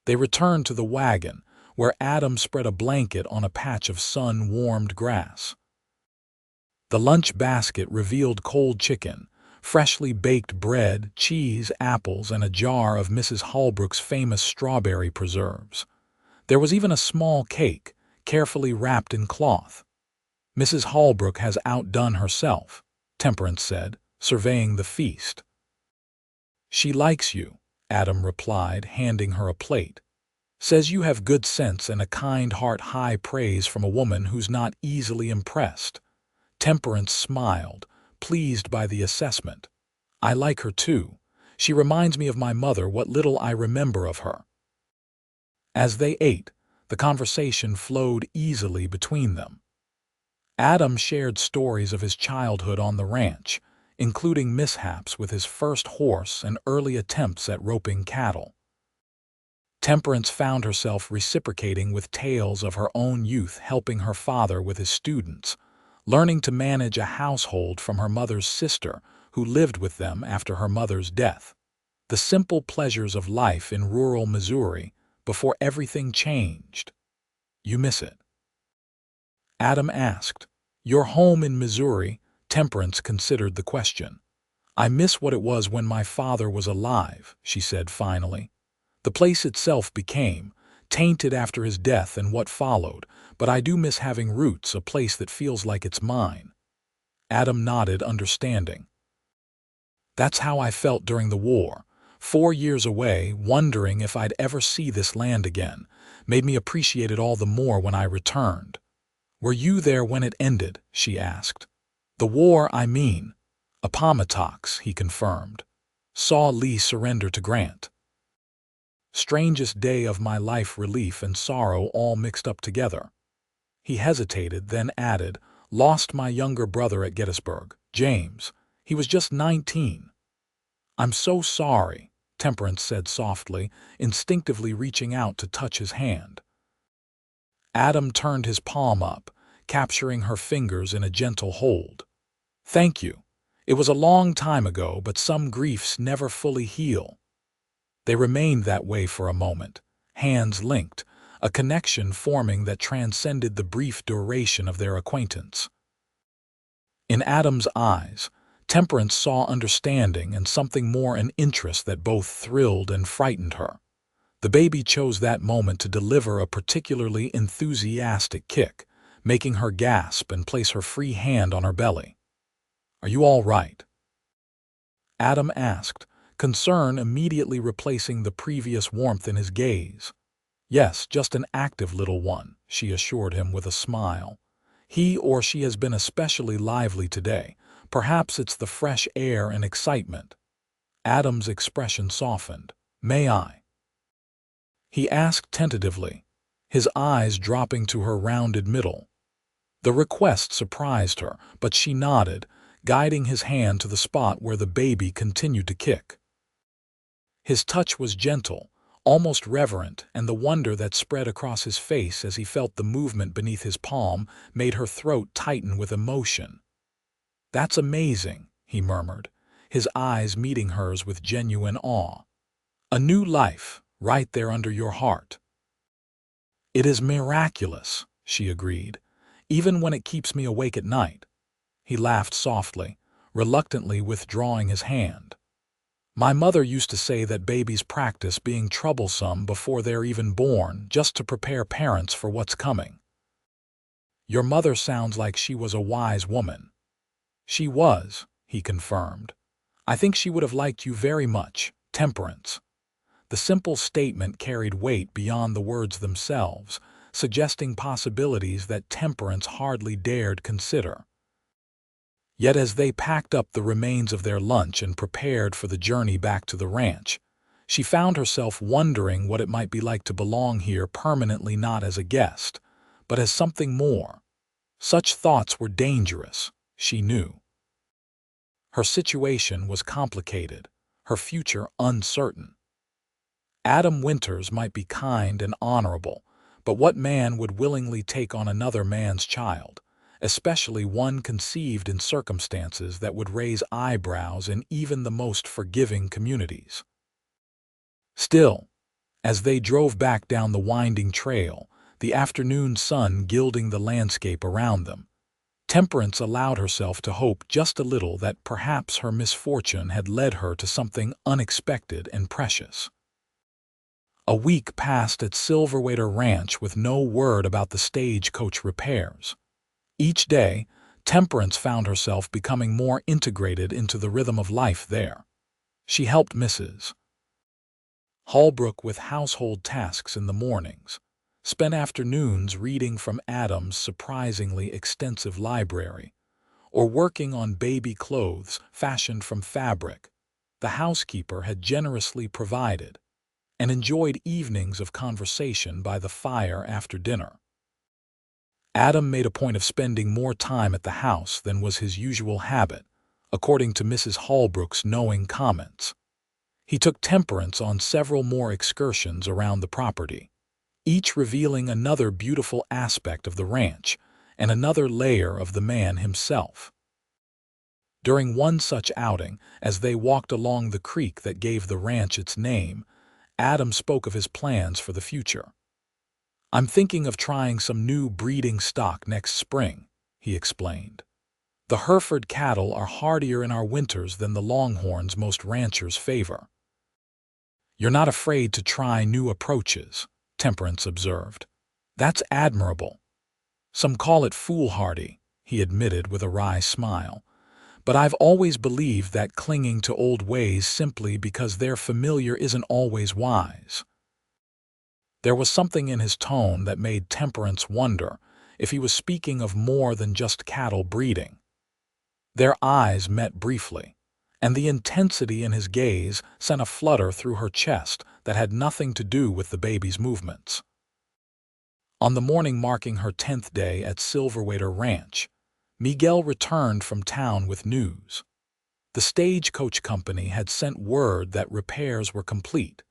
They returned to the wagon, where Adam spread a blanket on a patch of sun-warmed grass. The lunch basket revealed cold chicken, freshly baked bread, cheese, apples, and a jar of Mrs. Holbrook's famous strawberry preserves. There was even a small cake, carefully wrapped in cloth. "Mrs. Holbrook has outdone herself," Temperance said, surveying the feast. "She likes you," Adam replied, handing her a plate. "Says you have good sense and a kind heart. High praise from a woman who's not easily impressed." Temperance smiled, pleased by the assessment. "I like her too. She reminds me of my mother, what little I remember of her." As they ate, the conversation flowed easily between them. Adam shared stories of his childhood on the ranch, including mishaps with his first horse and early attempts at roping cattle. Temperance found herself reciprocating with tales of her own youth, helping her father with his students, learning to manage a household from her mother's sister, who lived with them after her mother's death. The simple pleasures of life in rural Missouri before everything changed. "You miss it?" Adam asked. "Your home in Missouri?" Temperance considered the question. "I miss what it was when my father was alive," she said finally. "The place itself became tainted after his death and what followed, but I do miss having roots, a place that feels like it's mine." Adam nodded, understanding. "That's how I felt during the war. 4 years away, wondering if I'd ever see this land again, made me appreciate it all the more when I returned." "Were you there when it ended?" she asked. "The war, I mean." "Appomattox," he confirmed. "Saw Lee surrender to Grant." "Strangest day of my life, relief and sorrow all mixed up together." He hesitated, then added, "Lost my younger brother at Gettysburg, James. He was just 19. "I'm so sorry," Temperance said softly, instinctively reaching out to touch his hand. Adam turned his palm up, capturing her fingers in a gentle hold. "Thank you. It was a long time ago, but some griefs never fully heal." They remained that way for a moment, hands linked, a connection forming that transcended the brief duration of their acquaintance. In Adam's eyes, Temperance saw understanding and something more, an interest that both thrilled and frightened her. The baby chose that moment to deliver a particularly enthusiastic kick, making her gasp and place her free hand on her belly. "Are you all right?" Adam asked, concern immediately replacing the previous warmth in his gaze. "Yes, just an active little one," she assured him with a smile. "He or she has been especially lively today. Perhaps it's the fresh air and excitement." Adam's expression softened. "May I?" he asked tentatively, his eyes dropping to her rounded middle. The request surprised her, but she nodded, guiding his hand to the spot where the baby continued to kick. His touch was gentle, almost reverent, and the wonder that spread across his face as he felt the movement beneath his palm made her throat tighten with emotion. "That's amazing," he murmured, his eyes meeting hers with genuine awe. "A new life, right there under your heart." "It is miraculous," she agreed, "even when it keeps me awake at night." He laughed softly, reluctantly withdrawing his hand. "My mother used to say that babies practice being troublesome before they're even born, just to prepare parents for what's coming." "Your mother sounds like she was a wise woman." "She was," he confirmed. "I think she would have liked you very much, Temperance." The simple statement carried weight beyond the words themselves, suggesting possibilities that Temperance hardly dared consider. Yet as they packed up the remains of their lunch and prepared for the journey back to the ranch, she found herself wondering what it might be like to belong here permanently, not as a guest, but as something more. Such thoughts were dangerous, she knew. Her situation was complicated, her future uncertain. Adam Winters might be kind and honorable, but what man would willingly take on another man's child, especially one conceived in circumstances that would raise eyebrows in even the most forgiving communities? Still, as they drove back down the winding trail, the afternoon sun gilding the landscape around them, Temperance allowed herself to hope just a little that perhaps her misfortune had led her to something unexpected and precious. A week passed at Silverwater Ranch with no word about the Stagecoach repairs. Each day, Temperance found herself becoming more integrated into the rhythm of life there. She helped Mrs. Holbrook with household tasks in the mornings, spent afternoons reading from Adam's surprisingly extensive library, or working on baby clothes fashioned from fabric the housekeeper had generously provided, and enjoyed evenings of conversation by the fire after dinner. Adam made a point of spending more time at the house than was his usual habit, according to Mrs. Holbrook's knowing comments. He took Temperance on several more excursions around the property, each revealing another beautiful aspect of the ranch and another layer of the man himself. During one such outing, as they walked along the creek that gave the ranch its name, Adam spoke of his plans for the future. "I'm thinking of trying some new breeding stock next spring," he explained. "The Hereford cattle are hardier in our winters than the Longhorns most ranchers favor." "You're not afraid to try new approaches," Temperance observed. "That's admirable." "Some call it foolhardy," he admitted with a wry smile. "But I've always believed that clinging to old ways simply because they're familiar isn't always wise." There was something in his tone that made Temperance wonder if he was speaking of more than just cattle breeding. Their eyes met briefly, and the intensity in his gaze sent a flutter through her chest that had nothing to do with the baby's movements. On the morning marking her 10th day at Silverwater Ranch, Miguel returned from town with news. The Stagecoach Company had sent word that repairs were complete,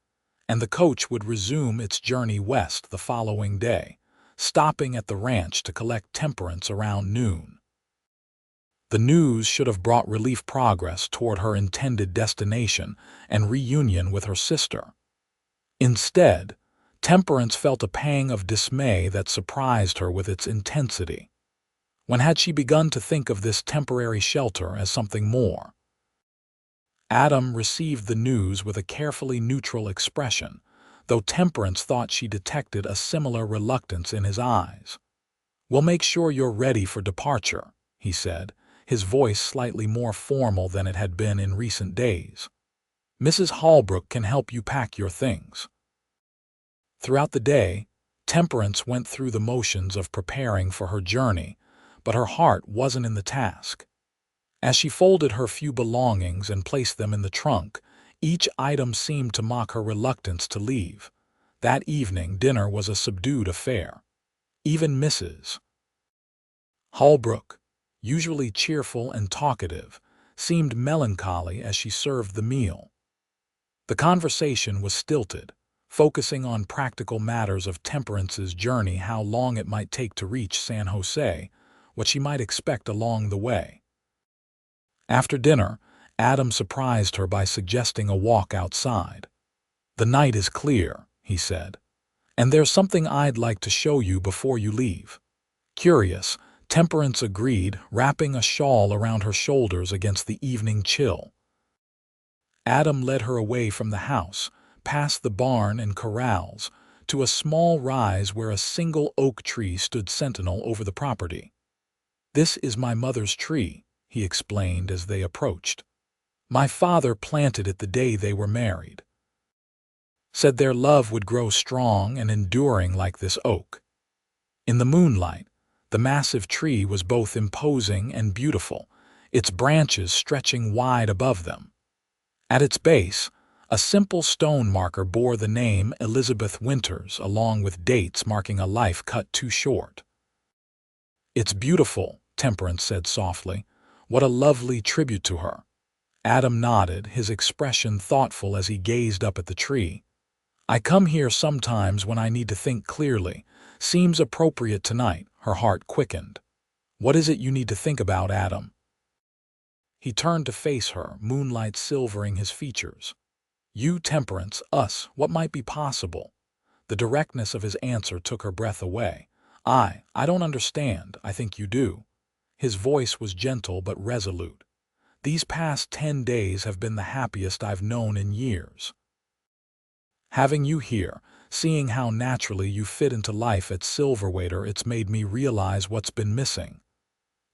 and the coach would resume its journey west the following day, stopping at the ranch to collect Temperance around noon. The news should have brought relief progress toward her intended destination and reunion with her sister. Instead, Temperance felt a pang of dismay that surprised her with its intensity. When had she begun to think of this temporary shelter as something more? Adam received the news with a carefully neutral expression, though Temperance thought she detected a similar reluctance in his eyes. "We'll make sure you're ready for departure," he said, his voice slightly more formal than it had been in recent days. "Mrs. Holbrook can help you pack your things." Throughout the day, Temperance went through the motions of preparing for her journey, but her heart wasn't in the task. As she folded her few belongings and placed them in the trunk, each item seemed to mock her reluctance to leave. That evening, dinner was a subdued affair. Even Mrs. Holbrook, usually cheerful and talkative, seemed melancholy as she served the meal. The conversation was stilted, focusing on practical matters of Temperance's journey, how long it might take to reach San Jose, what she might expect along the way. After dinner, Adam surprised her by suggesting a walk outside. "The night is clear," he said, "and there's something I'd like to show you before you leave." Curious, Temperance agreed, wrapping a shawl around her shoulders against the evening chill. Adam led her away from the house, past the barn and corrals, to a small rise where a single oak tree stood sentinel over the property. "This is my mother's tree," he explained as they approached. "My father planted it the day they were married. Said their love would grow strong and enduring like this oak." In the moonlight, the massive tree was both imposing and beautiful, its branches stretching wide above them. At its base, a simple stone marker bore the name Elizabeth Winters, along with dates marking a life cut too short. "It's beautiful," Temperance said softly. "What a lovely tribute to her." Adam nodded, his expression thoughtful as he gazed up at the tree. "I come here sometimes when I need to think clearly. Seems appropriate tonight." Her heart quickened. "What is it you need to think about, Adam?" He turned to face her, moonlight silvering his features. "You, Temperance, us, what might be possible?" The directness of his answer took her breath away. I don't understand. I think you do." His voice was gentle but resolute. "These past 10 days have been the happiest I've known in years. Having you here, seeing how naturally you fit into life at Silverwater, it's made me realize what's been missing."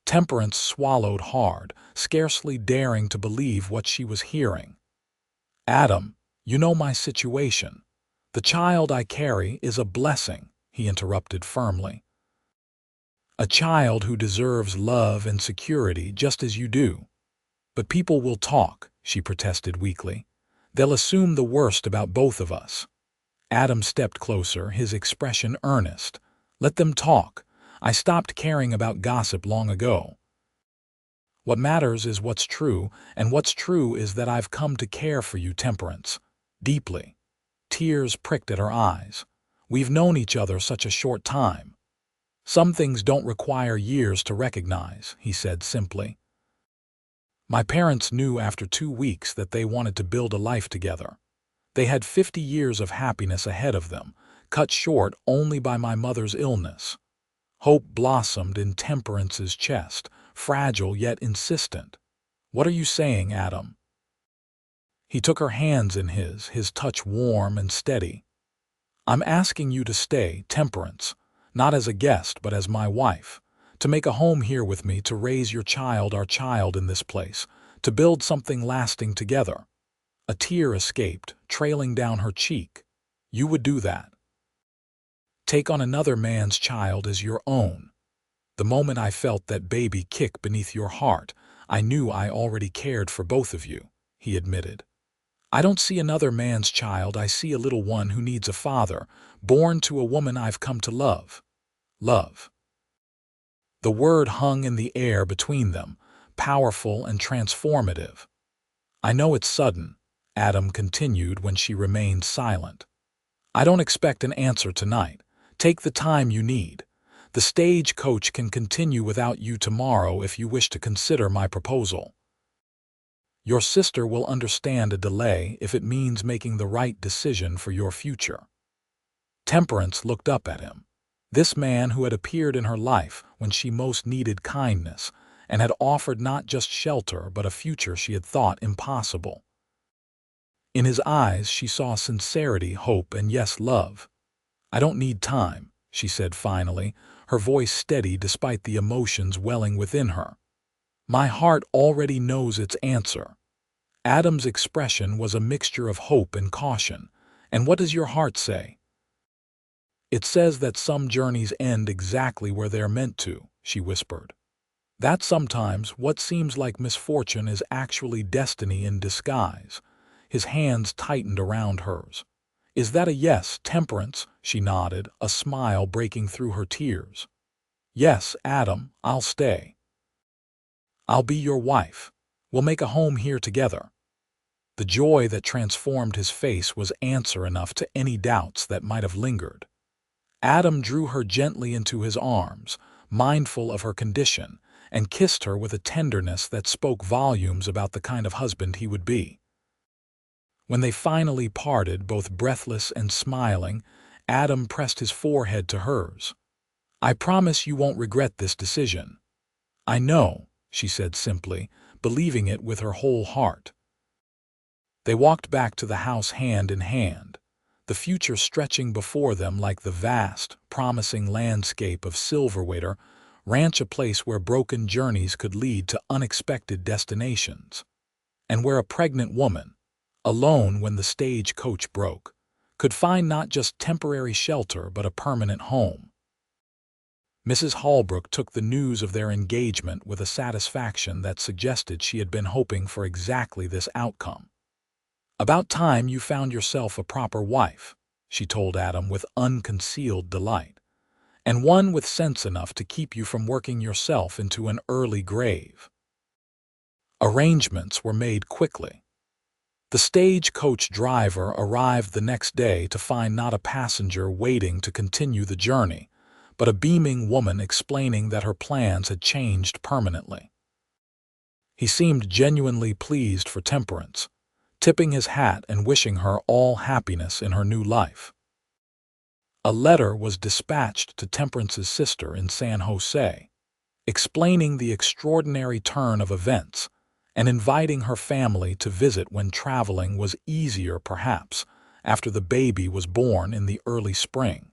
Temperance swallowed hard, scarcely daring to believe what she was hearing. "Adam, you know my situation. The child I carry is a blessing," he interrupted firmly. "A child who deserves love and security just as you do." "But people will talk," she protested weakly. "They'll assume the worst about both of us." Adam stepped closer, his expression earnest. "Let them talk. I stopped caring about gossip long ago. What matters is what's true, and what's true is that I've come to care for you, Temperance, deeply." Tears pricked at her eyes. "We've known each other such a short time. Some things don't require years to recognize," he said simply. "My parents knew after 2 weeks that they wanted to build a life together. They had 50 years of happiness ahead of them, cut short only by my mother's illness." Hope blossomed in Temperance's chest, fragile yet insistent. "What are you saying, Adam?" He took her hands in his touch warm and steady. "I'm asking you to stay, Temperance, not as a guest but as my wife, to make a home here with me, to raise your child, our child, in this place, to build something lasting together." A tear escaped, trailing down her cheek. "You would do that? Take on another man's child as your own?" "The moment I felt that baby kick beneath your heart, I knew I already cared for both of you," he admitted. "I don't see another man's child. I see a little one who needs a father, born to a woman I've come to love." Love. The word hung in the air between them, powerful and transformative. "I know it's sudden," Adam continued when she remained silent. "I don't expect an answer tonight. Take the time you need. The Stagecoach can continue without you tomorrow if you wish to consider my proposal. Your sister will understand a delay if it means making the right decision for your future." Temperance looked up at him. This man who had appeared in her life when she most needed kindness and had offered not just shelter but a future she had thought impossible. In his eyes she saw sincerity, hope, and yes, love. "I don't need time," she said finally, her voice steady despite the emotions welling within her. "My heart already knows its answer." Adam's expression was a mixture of hope and caution. "And what does your heart say?" "It says that some journeys end exactly where they're meant to," she whispered. "That sometimes what seems like misfortune is actually destiny in disguise." His hands tightened around hers. "Is that a yes, Temperance?" She nodded, a smile breaking through her tears. "Yes, Adam, I'll stay. I'll be your wife. We'll make a home here together." The joy that transformed his face was answer enough to any doubts that might have lingered. Adam drew her gently into his arms, mindful of her condition, and kissed her with a tenderness that spoke volumes about the kind of husband he would be. When they finally parted, both breathless and smiling, Adam pressed his forehead to hers. "I promise you won't regret this decision." "I know," she said simply, believing it with her whole heart. They walked back to the house hand in hand, the future stretching before them like the vast, promising landscape of Silverwater Ranch, a place where broken journeys could lead to unexpected destinations, and where a pregnant woman, alone when the stagecoach broke, could find not just temporary shelter but a permanent home. Mrs. Holbrook took the news of their engagement with a satisfaction that suggested she had been hoping for exactly this outcome. "About time you found yourself a proper wife," she told Adam with unconcealed delight, "and one with sense enough to keep you from working yourself into an early grave." Arrangements were made quickly. The stagecoach driver arrived the next day to find not a passenger waiting to continue the journey, but a beaming woman explaining that her plans had changed permanently. He seemed genuinely pleased for Temperance, tipping his hat and wishing her all happiness in her new life. A letter was dispatched to Temperance's sister in San Jose, explaining the extraordinary turn of events and inviting her family to visit when traveling was easier, perhaps, after the baby was born in the early spring.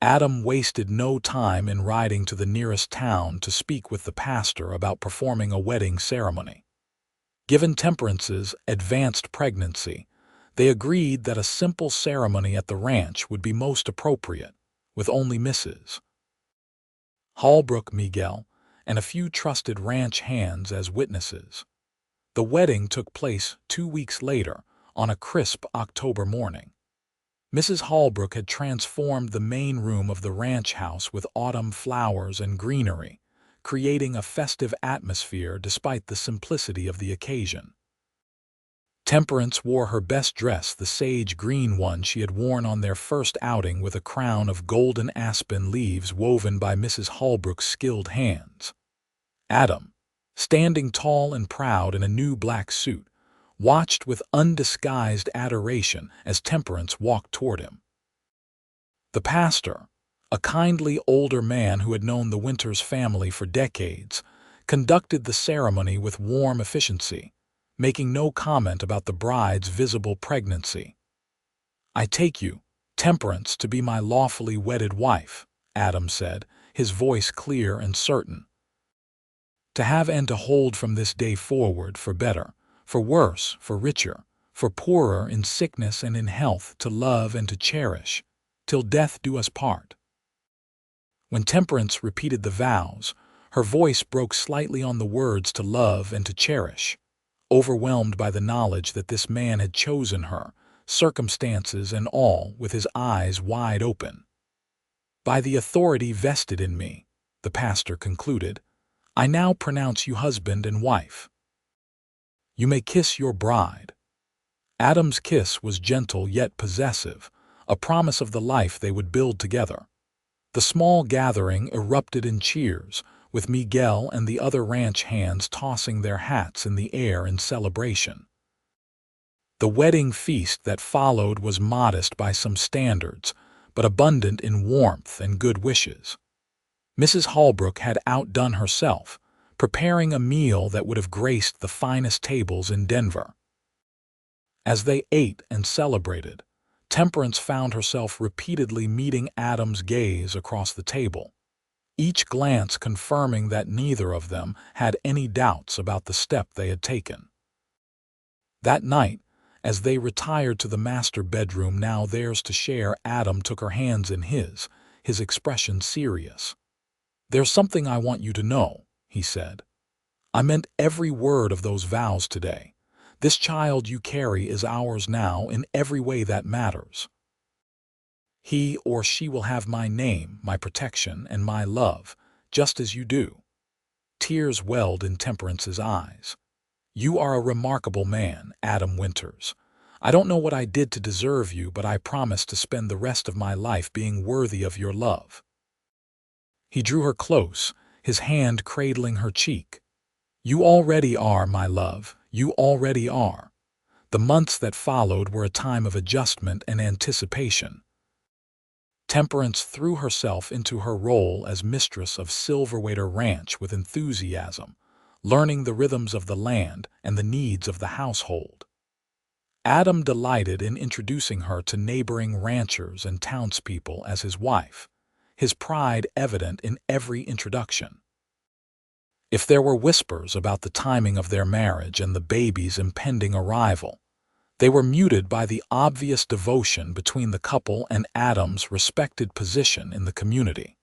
Adam wasted no time in riding to the nearest town to speak with the pastor about performing a wedding ceremony. Given Temperance's advanced pregnancy, they agreed that a simple ceremony at the ranch would be most appropriate, with only Mrs. Holbrook, Miguel, and a few trusted ranch hands as witnesses. The wedding took place 2 weeks later, on a crisp October morning. Mrs. Holbrook had transformed the main room of the ranch house with autumn flowers and greenery, creating a festive atmosphere despite the simplicity of the occasion. Temperance wore her best dress, the sage green one she had worn on their first outing, with a crown of golden aspen leaves woven by Mrs. Holbrook's skilled hands. Adam, standing tall and proud in a new black suit, watched with undisguised adoration as Temperance walked toward him. The pastor, a kindly older man who had known the Winters family for decades, conducted the ceremony with warm efficiency, making no comment about the bride's visible pregnancy. "I take you, Temperance, to be my lawfully wedded wife," Adam said, his voice clear and certain. "To have and to hold from this day forward, for better, for worse, for richer, for poorer, in sickness and in health, to love and to cherish, till death do us part." When Temperance repeated the vows, her voice broke slightly on the words "to love and to cherish," overwhelmed by the knowledge that this man had chosen her, circumstances and all, with his eyes wide open. "By the authority vested in me," the pastor concluded, "I now pronounce you husband and wife. You may kiss your bride." Adam's kiss was gentle yet possessive, a promise of the life they would build together. The small gathering erupted in cheers, with Miguel and the other ranch hands tossing their hats in the air in celebration. The wedding feast that followed was modest by some standards, but abundant in warmth and good wishes. Mrs. Holbrook had outdone herself, preparing a meal that would have graced the finest tables in Denver. As they ate and celebrated, Temperance found herself repeatedly meeting Adam's gaze across the table, each glance confirming that neither of them had any doubts about the step they had taken. That night, as they retired to the master bedroom now theirs to share, Adam took her hands in his expression serious. "There's something I want you to know," he said. "I meant every word of those vows today. This child you carry is ours now in every way that matters. He or she will have my name, my protection, and my love, just as you do." Tears welled in Temperance's eyes. "You are a remarkable man, Adam Winters. I don't know what I did to deserve you, but I promise to spend the rest of my life being worthy of your love." He drew her close, his hand cradling her cheek. "You already are, my love, you already are." The months that followed were a time of adjustment and anticipation. Temperance threw herself into her role as mistress of Silverwater Ranch with enthusiasm, learning the rhythms of the land and the needs of the household. Adam delighted in introducing her to neighboring ranchers and townspeople as his wife, his pride evident in every introduction. If there were whispers about the timing of their marriage and the baby's impending arrival, they were muted by the obvious devotion between the couple and Adam's respected position in the community.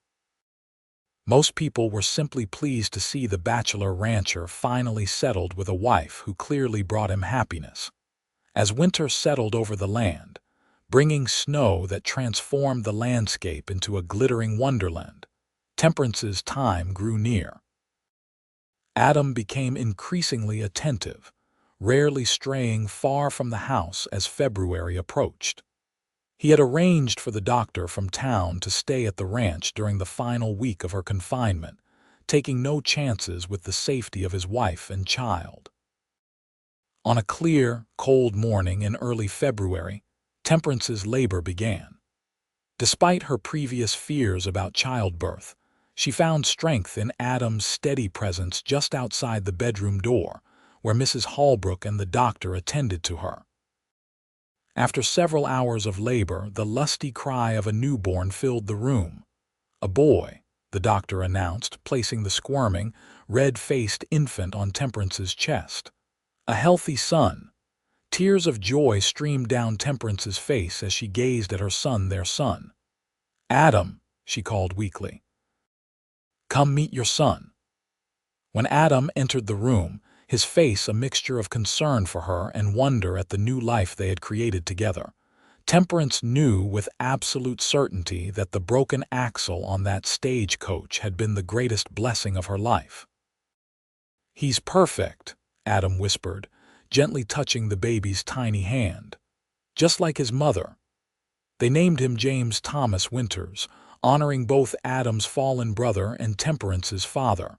Most people were simply pleased to see the bachelor rancher finally settled with a wife who clearly brought him happiness. As winter settled over the land, bringing snow that transformed the landscape into a glittering wonderland, Temperance's time grew near. Adam became increasingly attentive, rarely straying far from the house as February approached. He had arranged for the doctor from town to stay at the ranch during the final week of her confinement, taking no chances with the safety of his wife and child. On a clear, cold morning in early February, Temperance's labor began. Despite her previous fears about childbirth, she found strength in Adam's steady presence just outside the bedroom door, where Mrs. Holbrook and the doctor attended to her. After several hours of labor, the lusty cry of a newborn filled the room. "A boy," the doctor announced, placing the squirming, red-faced infant on Temperance's chest. "A healthy son." Tears of joy streamed down Temperance's face as she gazed at her son, their son. "Adam," she called weakly. "Come meet your son." When Adam entered the room, his face a mixture of concern for her and wonder at the new life they had created together, Temperance knew with absolute certainty that the broken axle on that stagecoach had been the greatest blessing of her life. "He's perfect," Adam whispered, gently touching the baby's tiny hand. "Just like his mother." They named him James Thomas Winters, honoring both Adam's fallen brother and Temperance's father.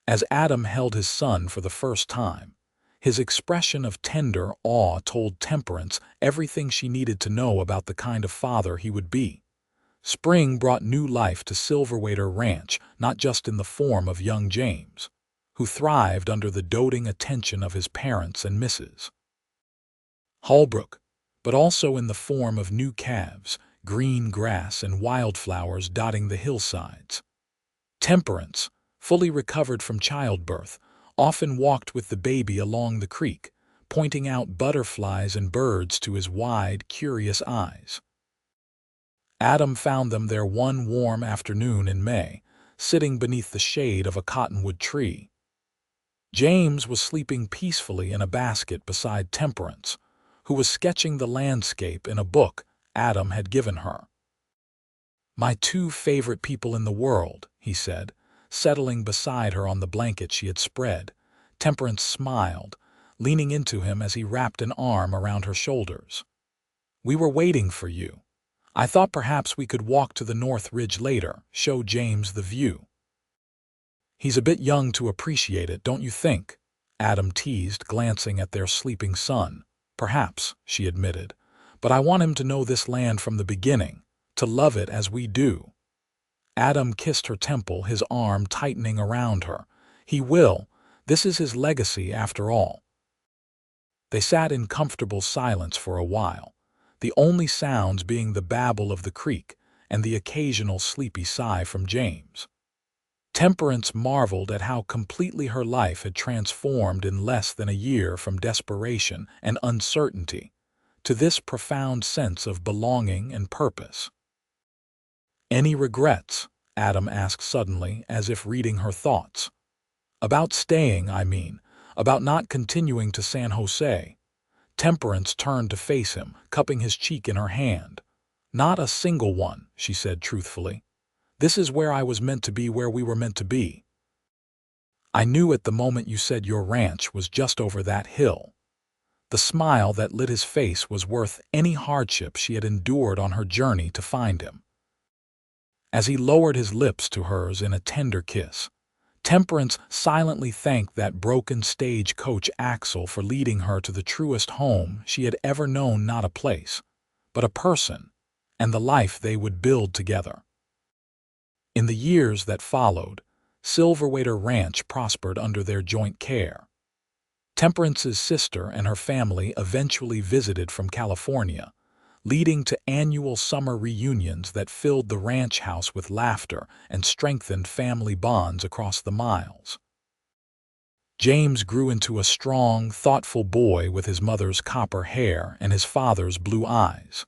As Adam held his son for the first time, his expression of tender awe told Temperance everything she needed to know about the kind of father he would be. Spring brought new life to Silverwater Ranch, not just in the form of young James, who thrived under the doting attention of his parents and Mrs. Holbrook, but also in the form of new calves, green grass, and wildflowers dotting the hillsides. Temperance, fully recovered from childbirth, often walked with the baby along the creek, pointing out butterflies and birds to his wide, curious eyes. Adam found them there one warm afternoon in May, sitting beneath the shade of a cottonwood tree. James was sleeping peacefully in a basket beside Temperance, who was sketching the landscape in a book Adam had given her. "My two favorite people in the world," he said, settling beside her on the blanket she had spread. Temperance smiled, leaning into him as he wrapped an arm around her shoulders. "We were waiting for you. I thought perhaps we could walk to the North Ridge later, show James the view." "He's a bit young to appreciate it, don't you think?" Adam teased, glancing at their sleeping son. "Perhaps," she admitted, "but I want him to know this land from the beginning, to love it as we do." Adam kissed her temple, his arm tightening around her. "He will. This is his legacy, after all." They sat in comfortable silence for a while, the only sounds being the babble of the creek and the occasional sleepy sigh from James. Temperance marveled at how completely her life had transformed in less than a year from desperation and uncertainty to this profound sense of belonging and purpose. "Any regrets?" Adam asked suddenly, as if reading her thoughts. "About staying, I mean, about not continuing to San Jose." Temperance turned to face him, cupping his cheek in her hand. "Not a single one," she said truthfully. "This is where I was meant to be, where we were meant to be." I knew at the moment you said your ranch was just over that hill." The smile that lit his face was worth any hardship she had endured on her journey to find him. As he lowered his lips to hers in a tender kiss, Temperance silently thanked that broken stagecoach axle for leading her to the truest home she had ever known, not a place, but a person, and the life they would build together. In the years that followed, Silverwater Ranch prospered under their joint care. Temperance's sister and her family eventually visited from California, leading to annual summer reunions that filled the ranch house with laughter and strengthened family bonds across the miles. James grew into a strong, thoughtful boy with his mother's copper hair and his father's blue eyes.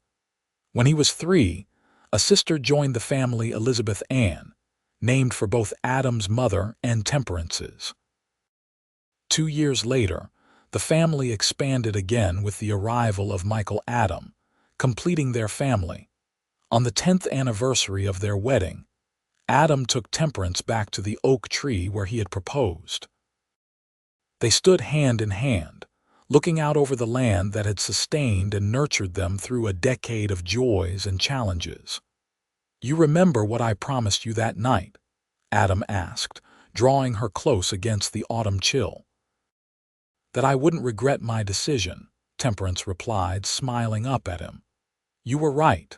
When he was 3, a sister joined the family, Elizabeth Ann, named for both Adam's mother and Temperance's. 2 years later, the family expanded again with the arrival of Michael Adam, completing their family. On the 10th anniversary of their wedding, Adam took Temperance back to the oak tree where he had proposed. They stood hand in hand, looking out over the land that had sustained and nurtured them through a decade of joys and challenges. "You remember what I promised you that night?" Adam asked, drawing her close against the autumn chill. "That I wouldn't regret my decision," Temperance replied, smiling up at him. "You were right.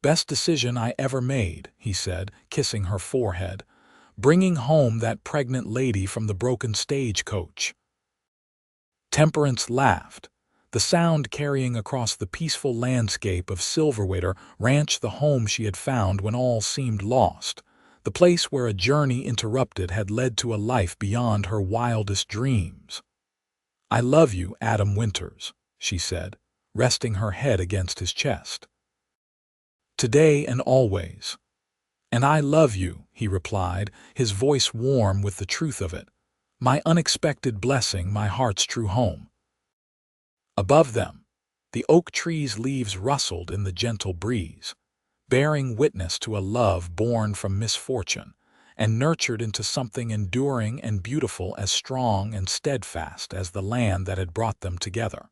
Best decision I ever made," he said, kissing her forehead, "bringing home that pregnant lady from the broken stagecoach." Temperance laughed, the sound carrying across the peaceful landscape of Silverwater Ranch, the home she had found when all seemed lost, the place where a journey interrupted had led to a life beyond her wildest dreams. "I love you, Adam Winters," she said, resting her head against his chest. "Today and always." "And I love you," he replied, his voice warm with the truth of it. "My unexpected blessing, my heart's true home." Above them, the oak tree's leaves rustled in the gentle breeze, bearing witness to a love born from misfortune and nurtured into something enduring and beautiful, as strong and steadfast as the land that had brought them together.